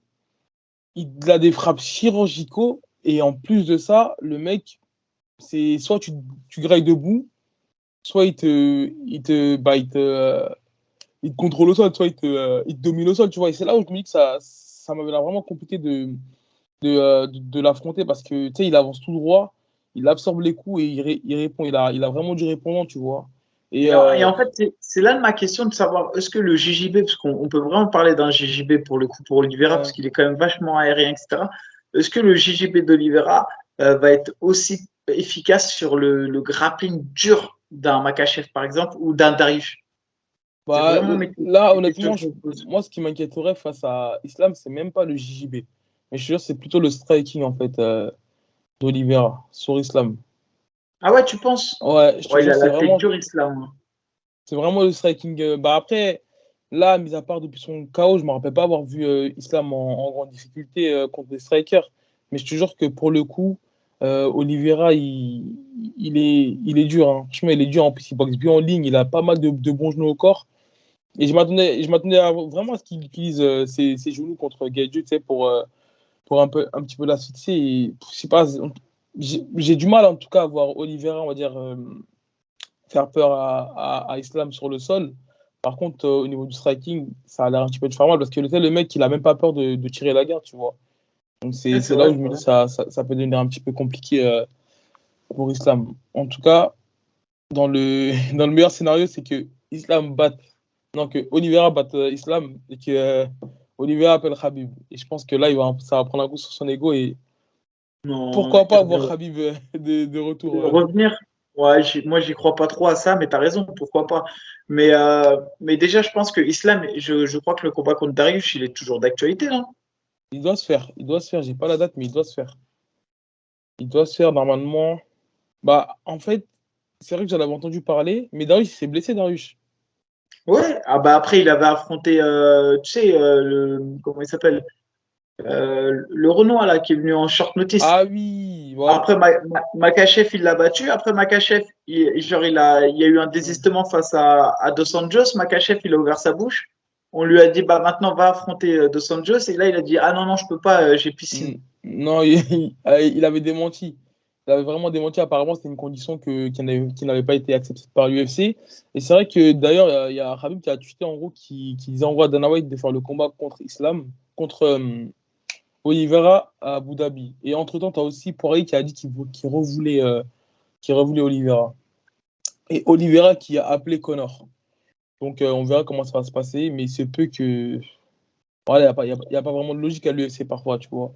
Il a des frappes chirurgicaux. Et en plus de ça, le mec, c'est soit tu grailles debout, soit il te contrôle au sol, soit il te domine au sol, tu vois. Et c'est là où je me dis que ça m'avait l'air vraiment compliqué de l'affronter parce que, tu sais, il avance tout droit, il absorbe les coups et il répond. Il a vraiment du répondant, tu vois. Et Et en fait, c'est là ma question de savoir est-ce que le JJB, parce qu'on peut vraiment parler d'un JJB pour le coup pour Oliveira, parce ouais. qu'il est quand même vachement aérien, etc. Est-ce que le JJB d'Oliveira va être aussi efficace sur le grappling dur d'un Makachev, par exemple, ou d'un Dariush? C'est Bah, vraiment là, mes questions honnêtement, que je me pose. moi, ce qui m'inquiéterait face à Islam, c'est même pas le JJB. Mais je te jure, c'est plutôt le striking, en fait, d'Oliveira sur Islam. Ah ouais, tu penses? Ouais, je te Ouais, il jure, a la tête dure, Islam. c'est vraiment le striking. Bah après, là, mis à part depuis son KO, je me rappelle pas avoir vu Islam en grande difficulté contre des strikers. Mais je te jure que pour le coup, Oliveira, il est dur, hein. Franchement, il est dur. En plus, il boxe bien en ligne. Il a pas mal de bons genoux au corps. Et je m'attendais vraiment à ce qu'il utilise ses genoux contre Gaethje, tu sais, pour un petit peu l'asphyxier. Et je sais pas, j'ai du mal en tout cas à voir Oliveira, on va dire, faire peur à Islam sur le sol. Par contre, au niveau du striking, ça a l'air un petit peu de faire mal parce que le mec, il a même pas peur de tirer la garde, tu vois. Donc Ouais, c'est c'est là vrai, où c'est je me dis vrai. ça peut devenir un petit peu compliqué pour Islam. En tout cas, dans le meilleur scénario, c'est que Islam batte, non, que Oliveira batte Islam et que Oliveira appelle Khabib. Et je pense que là, ça va prendre un coup sur son ego et Non, pourquoi pas avoir Khabib de retour. revenir. Ouais, moi, j'y crois pas trop à ça, mais tu as raison, pourquoi pas. Mais déjà, je pense que Islam, je crois que le combat contre Darius, il est toujours d'actualité, non? Il doit se faire, il doit se faire. J'ai pas la date, mais il doit se faire. Il doit se faire normalement. Bah, en fait, c'est vrai que j'en avais entendu parler, mais Darius, il s'est blessé, Darius. Ouais, ah bah après, il avait affronté, tu sais, comment il s'appelle? Le Renoir, là, qui est venu en short notice. Ah oui, ouais. Après, Makachev, il l'a battu. Après, Makachev, genre, il y a eu un Hmm. désistement face à Dos Anjos. Makachev, il a ouvert sa bouche. On lui a dit, bah, maintenant, va affronter Dos Anjos. Et là, il a dit, ah non, non, je peux pas, j'ai piscine. Non, il avait démenti. Il avait vraiment démenti. Apparemment, c'était une condition qui n'avait pas été acceptée par l'UFC. Et c'est vrai que d'ailleurs, il y a Khabib qui a tweeté en gros qui disait en gros à Dana White de faire le combat contre Islam, contre Oliveira à Abu Dhabi. Et entre-temps, tu as aussi Poirier qui a dit qu'il revoulait Oliveira. Et Oliveira qui a appelé Connor. Donc, on verra comment ça va se passer. Mais il se peut que. Voilà, il y a pas vraiment de logique à l'UFC parfois, tu vois.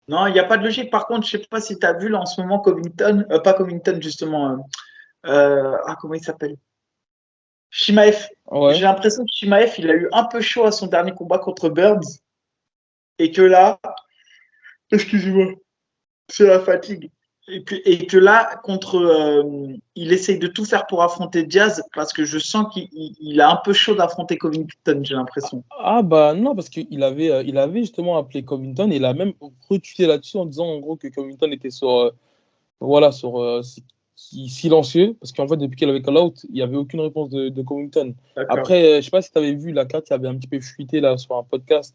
Non, il n'y a pas de logique. Par contre, je sais pas si tu as vu là en ce moment Covington, pas Covington, justement. Comment il s'appelle? Shimaev. Ouais. J'ai l'impression que Shimaev, il a eu un peu chaud à son dernier combat contre Burns. Et que là, excusez-moi, c'est la fatigue. Et que là, il essaye de tout faire pour affronter Diaz parce que je sens qu'il a un peu chaud d'affronter Covington, j'ai l'impression. Ah bah non, parce qu'il avait justement appelé Covington et il a même retweeté là-dessus en disant en gros que Covington était voilà, silencieux, parce qu'en fait, depuis qu'il avait call out, il n'y avait aucune réponse de Covington. D'accord. Après, je sais pas si tu avais vu la carte, il y avait un petit peu fuité là sur un podcast.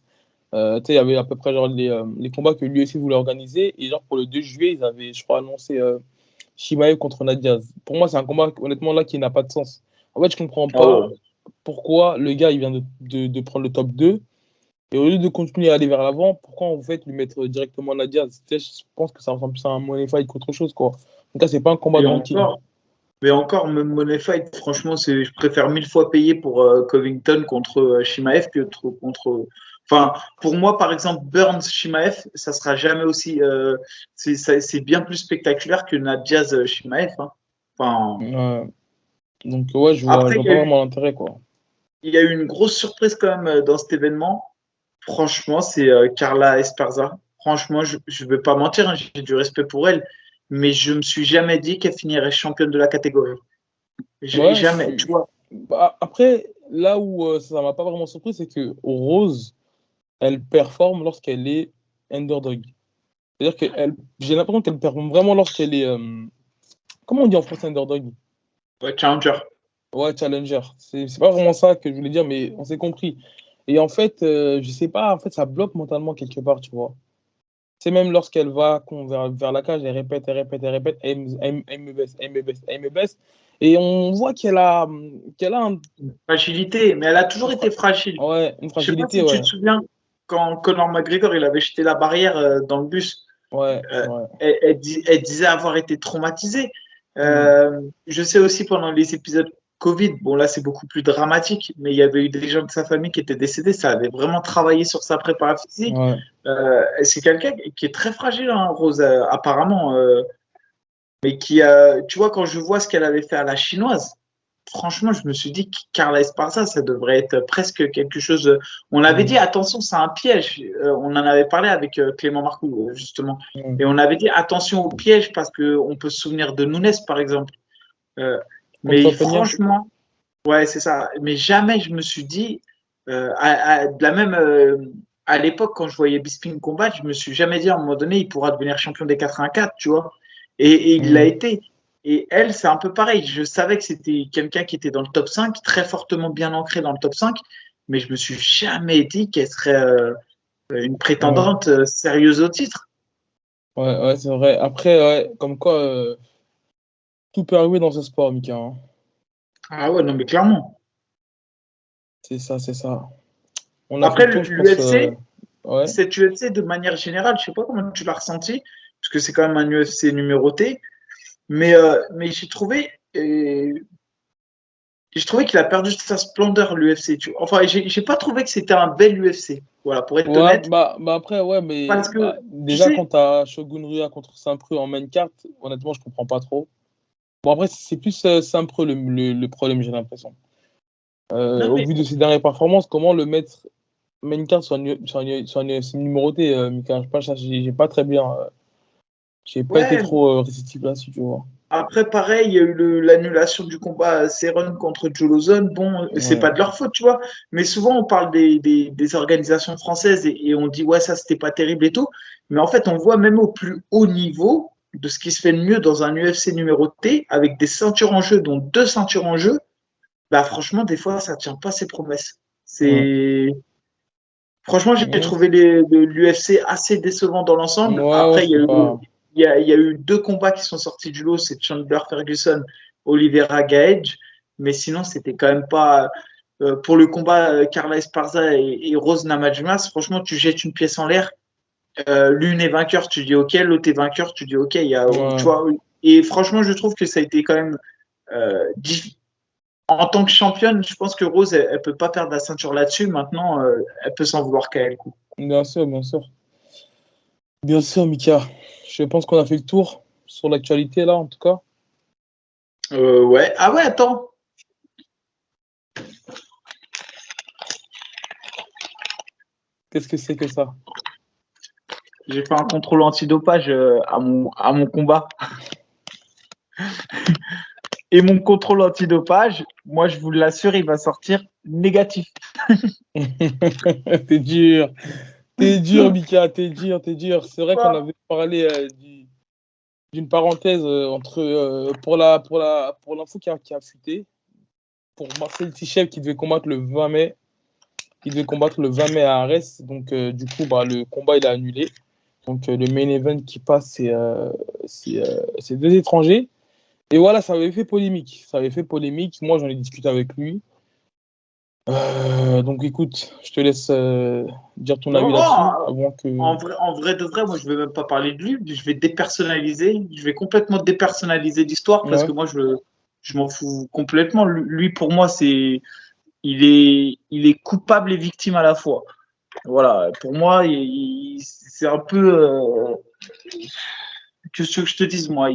Tu sais, il y avait à peu près genre les combats que l'UFC voulait organiser. Et genre pour le 2 juillet, ils avaient, je crois, annoncé Shimaev contre Nadia. Pour moi, c'est un combat, honnêtement, là, qui n'a pas de sens. En fait, je comprends Ah pas ouais. pourquoi le gars, il vient de prendre le top 2. Et au lieu de continuer à aller vers l'avant, pourquoi vous faites lui mettre directement Nadia? Tu sais, je pense que ça ressemble plus à un money fight qu'autre chose, quoi. En tout cas, c'est pas un combat Et de ranking. encore, mais encore, même Money Fight, franchement, je préfère 1000 fois payer pour Covington contre Shimaev que contre. Enfin, pour moi, par exemple, Burns Shimaev, ça sera jamais aussi. C'est bien plus spectaculaire que Nadiaz Shimaev, hein. Enfin, Donc, ouais, je après, vois pas vraiment l'intérêt, quoi. il y a eu une grosse surprise quand même dans cet événement. Franchement, c'est Carla Esparza. Franchement, je ne vais pas mentir, hein, j'ai du respect pour elle, mais je me suis jamais dit qu'elle finirait championne de la catégorie. Ouais, Jamais, tu vois. bah, après, là où ça m'a pas vraiment surpris, c'est que Rose, elle performe lorsqu'elle est underdog. C'est-à-dire j'ai l'impression qu'elle performe vraiment lorsqu'elle est. Comment on dit en français underdog? Ouais, Challenger. Ouais, challenger. C'est pas vraiment ça que je voulais dire, mais on s'est compris. Et en fait, je sais pas, en fait, ça bloque mentalement quelque part, tu vois. C'est même lorsqu'elle va vers la cage, elle répète, elle répète, elle répète, elle me baisse, elle me baisse, elle me baisse. Et on voit qu'elle a Fragilité, mais elle a toujours une, été fra- fragile. ouais, une Je sais pas fragilité, si tu ouais. te souviens quand Conor McGregor il avait jeté la barrière dans le bus. Ouais, c'est euh, vrai. elle disait avoir été traumatisée. Hmm. Je sais aussi pendant les épisodes Covid, bon là c'est beaucoup plus dramatique, mais il y avait eu des gens de sa famille qui étaient décédés. Ça avait vraiment travaillé sur sa préparation physique. Ouais. C'est quelqu'un qui est très fragile, hein, Rose, apparemment. Mais tu vois, quand je vois ce qu'elle avait fait à la chinoise, franchement, je me suis dit que Carla Esparza, ça devrait être presque quelque chose. On avait dit, attention, c'est un piège. On en avait parlé avec Clément Marcoux, justement. Et on avait dit, attention au piège parce qu'on peut se souvenir de Nunes, par exemple. Mais franchement, ouais, c'est ça. Mais jamais je me suis dit, de la même, à l'époque, quand je voyais Bisping combattre, je me suis jamais dit à un moment donné, il pourra devenir champion des 84, tu vois. Et il l'a été. Et elle, c'est un peu pareil. Je savais que c'était quelqu'un qui était dans le top 5, très fortement bien ancré dans le top 5, mais je me suis jamais dit qu'elle serait une prétendante sérieuse au titre. Ouais, c'est vrai. Après, ouais, comme quoi, tout peut arriver dans ce sport, Mika. Hein. Ah ouais, non, mais clairement. C'est ça. On a fait Après, le tour, je pense. l'UFC, cette UFC, de manière générale, je sais pas comment tu l'as ressenti, parce que c'est quand même un UFC numéroté, mais j'ai trouvé qu'il a perdu sa splendeur, l'UFC. Enfin, j'ai pas trouvé que c'était un bel UFC. Voilà, pour être Ouais, honnête. bah après, ouais, mais Parce que, tu déjà, sais, quand t'as Shogun Rua contre Saint-Preux en main carte, honnêtement, je comprends pas trop. Bon, après, c'est plus Saint-Preux le problème, j'ai l'impression. non, Au mais vu de ses dernières performances, comment le mettre main carte sur un UFC numéroté, Mika, je sais pas, ça, j'ai pas très bien. J'ai pas été ouais, trop réceptif là-dessus, tu vois. après, pareil, il y a eu l'annulation du combat Cerrone contre Joe Lawson. Bon, c'est Ouais. pas de leur faute, tu vois. Mais souvent, on parle des organisations françaises et on dit, ouais, ça, c'était pas terrible et tout. Mais en fait, on voit même au plus haut niveau de ce qui se fait de mieux dans un UFC numéroté, avec des ceintures en jeu, dont 2 ceintures en jeu, bah, franchement, des fois, ça tient pas ses promesses. Ouais. Franchement, j'ai Ouais, trouvé l'UFC assez décevant dans l'ensemble. ouais, Après, c'était pas. il y a eu 2 combats qui sont sortis du lot, c'est Chandler Ferguson, Oliveira Gage, mais sinon, c'était quand même pas. Pour le combat Carla Esparza et Rose Namajunas, franchement, tu jettes une pièce en l'air. L'une est vainqueur, tu dis OK, l'autre est vainqueur, tu dis OK. Tu Ouais. vois, et franchement, je trouve que ça a été quand même en tant que championne, je pense que Rose, elle peut pas perdre la ceinture là-dessus. Maintenant, elle peut s'en vouloir qu'à elle. Bien sûr, bien sûr. Bien sûr, Mika. Je pense qu'on a fait le tour sur l'actualité, là, en tout cas. Ouais. Ah ouais, attends. Qu'est-ce que c'est que ça? J'ai fait un contrôle antidopage à mon combat. Et mon contrôle antidopage, moi, je vous l'assure, il va sortir négatif. T'es dur. T'es dur, Mika. T'es dur. C'est vrai qu'on avait parlé d'une parenthèse entre pour l'info qui a fuité. Pour Marcel Tichev qui devait combattre le 20 mai. Il devait combattre le 20 mai à Arès. Donc, du coup, bah, le combat, il a annulé. Donc, le main event qui passe, c'est 2 étrangers. Et voilà, ça avait fait polémique. Moi, j'en ai discuté avec lui. Donc, écoute, je te laisse dire ton avis Non, là-dessus avant que. en vrai de vrai, moi, je vais même pas parler de lui. Je vais dépersonnaliser. Je vais complètement dépersonnaliser l'histoire parce que Ouais. moi, je m'en fous complètement. Lui, pour moi, il est coupable et victime à la fois. Voilà. Pour moi, c'est un peu, que ce que je te dise, moi,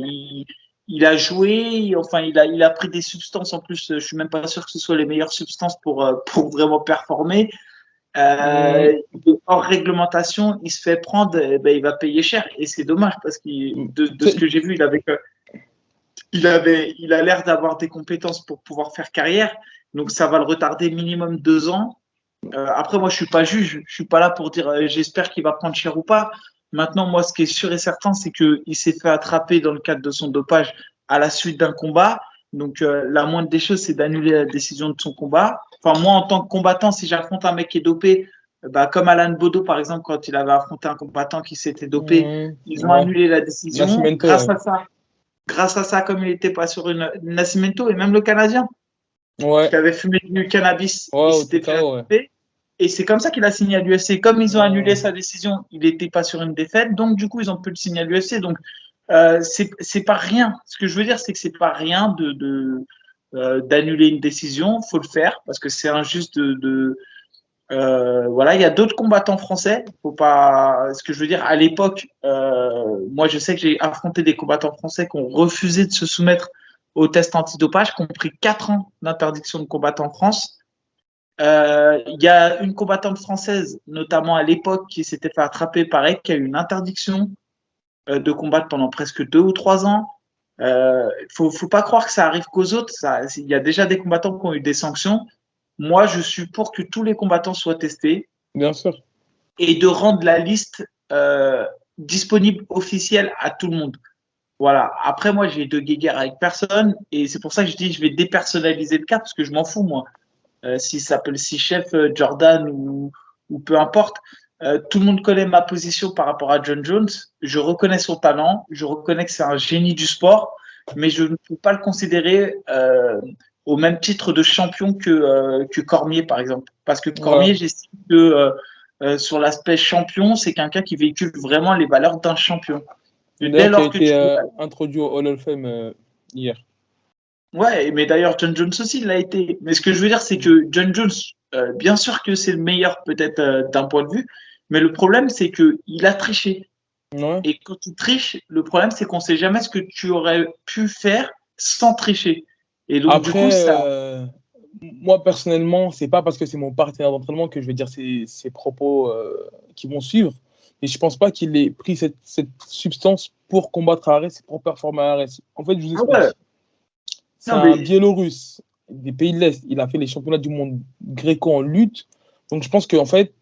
il a joué, enfin, il a pris des substances en plus. Je suis même pas sûr que ce soit les meilleures substances pour vraiment performer. Mmh, Hors réglementation, il se fait prendre, ben, il va payer cher. Et c'est dommage parce que de ce t'es- que j'ai vu, il a l'air d'avoir des compétences pour pouvoir faire carrière. Donc ça va le retarder minimum 2 ans. Après, moi, je suis pas juge. Je suis pas là pour dire j'espère qu'il va prendre cher ou pas. Maintenant, moi, ce qui est sûr et certain, c'est qu'il s'est fait attraper dans le cadre de son dopage à la suite d'un combat. Donc, la moindre des choses, c'est d'annuler la décision de son combat. Enfin, moi, en tant que combattant, si j'affronte un mec qui est dopé, bah, comme Alan Bodo, par exemple, quand il avait affronté un combattant qui s'était dopé, ils ont ouais. annulé la décision. Nascimento, ouais. Grâce à ça, comme il n'était pas sur une Nascimento et même le Canadien Ouais, qui avait fumé du cannabis, ouais, il au s'était fait TKO, ouais. attraper. Et c'est comme ça qu'il a signé à l'UFC. Comme ils ont annulé Mmh, sa décision, il n'était pas sur une défaite, donc du coup, ils ont pu le signer à l'UFC. Donc, c'est pas rien. Ce que je veux dire, c'est que c'est pas rien d'annuler une décision. Faut le faire parce que c'est injuste voilà, il y a d'autres combattants français. Faut pas. Ce que je veux dire, à l'époque, moi, je sais que j'ai affronté des combattants français qui ont refusé de se soumettre au test antidopage, qui ont pris 4 ans d'interdiction de combattre en France. Il y a une combattante française, notamment à l'époque, qui s'était fait attraper, pareil, qui a eu une interdiction de combattre pendant presque 2 ou 3 ans. Faut pas croire que ça arrive qu'aux autres. Il y a déjà des combattants qui ont eu des sanctions. Moi, je suis pour que tous les combattants soient testés. Bien sûr. Et de rendre la liste disponible officielle à tout le monde. Voilà. Après, moi, j'ai de guéguerre avec personne. Et c'est pour ça que je dis, je vais dépersonnaliser le cas parce que je m'en fous, moi. S'il s'appelle Chef Jordan ou peu importe. Tout le monde connaît ma position par rapport à John Jones. Je reconnais son talent. Je reconnais que c'est un génie du sport. Mais je ne peux pas le considérer au même titre de champion que Cormier, par exemple. Parce que Cormier, Voilà. j'estime que sur l'aspect champion, c'est quelqu'un qui véhicule vraiment les valeurs d'un champion. Dès D'ailleurs, qui a lors que été tu... introduit au Hall of Fame hier. Ouais, mais d'ailleurs, John Jones aussi, il l'a été. Mais ce que je veux dire, c'est que John Jones, bien sûr que c'est le meilleur peut-être d'un point de vue, mais le problème, c'est que il a triché. Ouais. Et quand tu triches, le problème, c'est qu'on sait jamais ce que tu aurais pu faire sans tricher. Et donc, du coup, Après, ça, moi personnellement, c'est pas parce que c'est mon partenaire d'entraînement que je vais dire ces propos qui vont suivre. Et je pense pas qu'il ait pris cette substance pour combattre à Arès et pour performer à Arès. En fait, je vous ah ouais, explique. C'est non, un mais, Biélorusse des pays de l'Est. Il a fait les championnats du monde gréco en lutte. Donc je pense qu'en fait,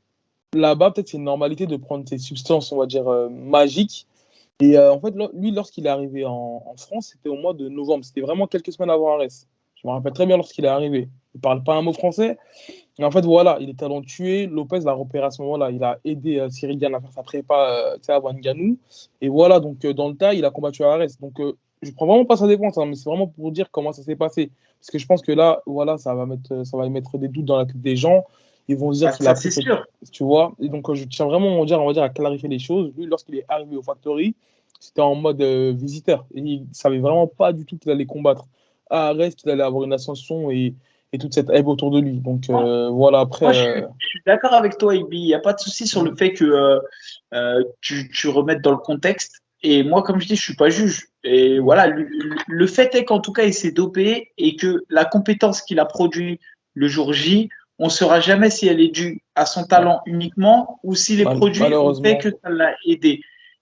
là-bas, peut-être c'est une normalité de prendre ces substances, on va dire, magiques. Et en fait, lui, lorsqu'il est arrivé en France, c'était au mois de novembre. C'était vraiment quelques semaines avant Arès. Je me rappelle très bien lorsqu'il est arrivé. Il ne parle pas un mot français. Et en fait, voilà, il est talentueux. Lopez l'a repéré à ce moment-là. Il a aidé Cyril Gane à faire sa prépa avant Ngannou. Et voilà, donc dans le tas, il a combattu à Arès. Donc je ne prends vraiment pas sa défense, hein, mais c'est vraiment pour dire comment ça s'est passé. Parce que je pense que là, voilà, ça va mettre des doutes dans la tête des gens. Ils vont se dire bah, qu'il a ça, pris c'est cette. sûr. Tu vois. Et donc, je tiens vraiment on va dire, à clarifier les choses. Lui, lorsqu'il est arrivé au Factory, c'était en mode visiteur. Et il ne savait vraiment pas du tout qu'il allait combattre à Arès, qu'il allait avoir une ascension et toute cette hype autour de lui. Donc voilà, après. Moi, je suis d'accord avec toi, Ibi. Il n'y a pas de souci sur le fait que tu remettes dans le contexte. Et moi, comme je dis, je suis pas juge. Et voilà, le fait est qu'en tout cas, il s'est dopé et que la compétence qu'il a produit le jour J, on ne saura jamais si elle est due à son talent uniquement ou si les produits ont fait Malheureusement. que ça l'a aidé.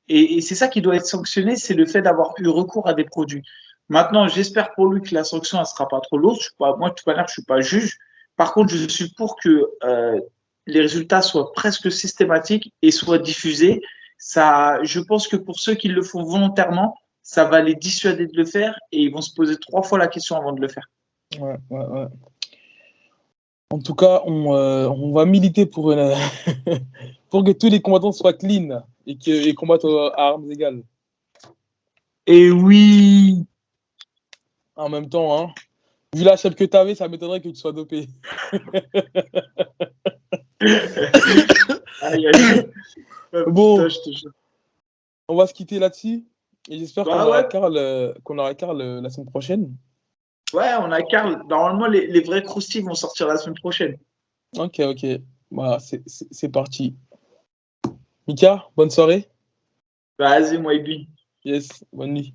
Et c'est ça qui doit être sanctionné, c'est le fait d'avoir eu recours à des produits. Maintenant, j'espère pour lui que la sanction ne sera pas trop lourde. Moi, de toute manière, je suis pas juge. Par contre, je suis pour que les résultats soient presque systématiques et soient diffusés. Ça, je pense que pour ceux qui le font volontairement, ça va les dissuader de le faire et ils vont se poser 3 fois la question avant de le faire. Ouais, ouais, ouais. En tout cas, on va militer pour, pour que tous les combattants soient clean et combattent à armes égales. Et oui. En même temps, hein, vu la shape que tu avais, ça m'étonnerait que tu sois dopé. Aïe, aïe. Bon, Putain, je te jure. on va se quitter là-dessus. Et j'espère Bah ouais, qu'on aura Karl la semaine prochaine. ouais, on a Karl. Normalement, les vrais croustilles vont sortir la semaine prochaine. Ok, ok. Voilà, c'est parti. Mika, bonne soirée. Vas-y, moi, Ibi. Yes, bonne nuit.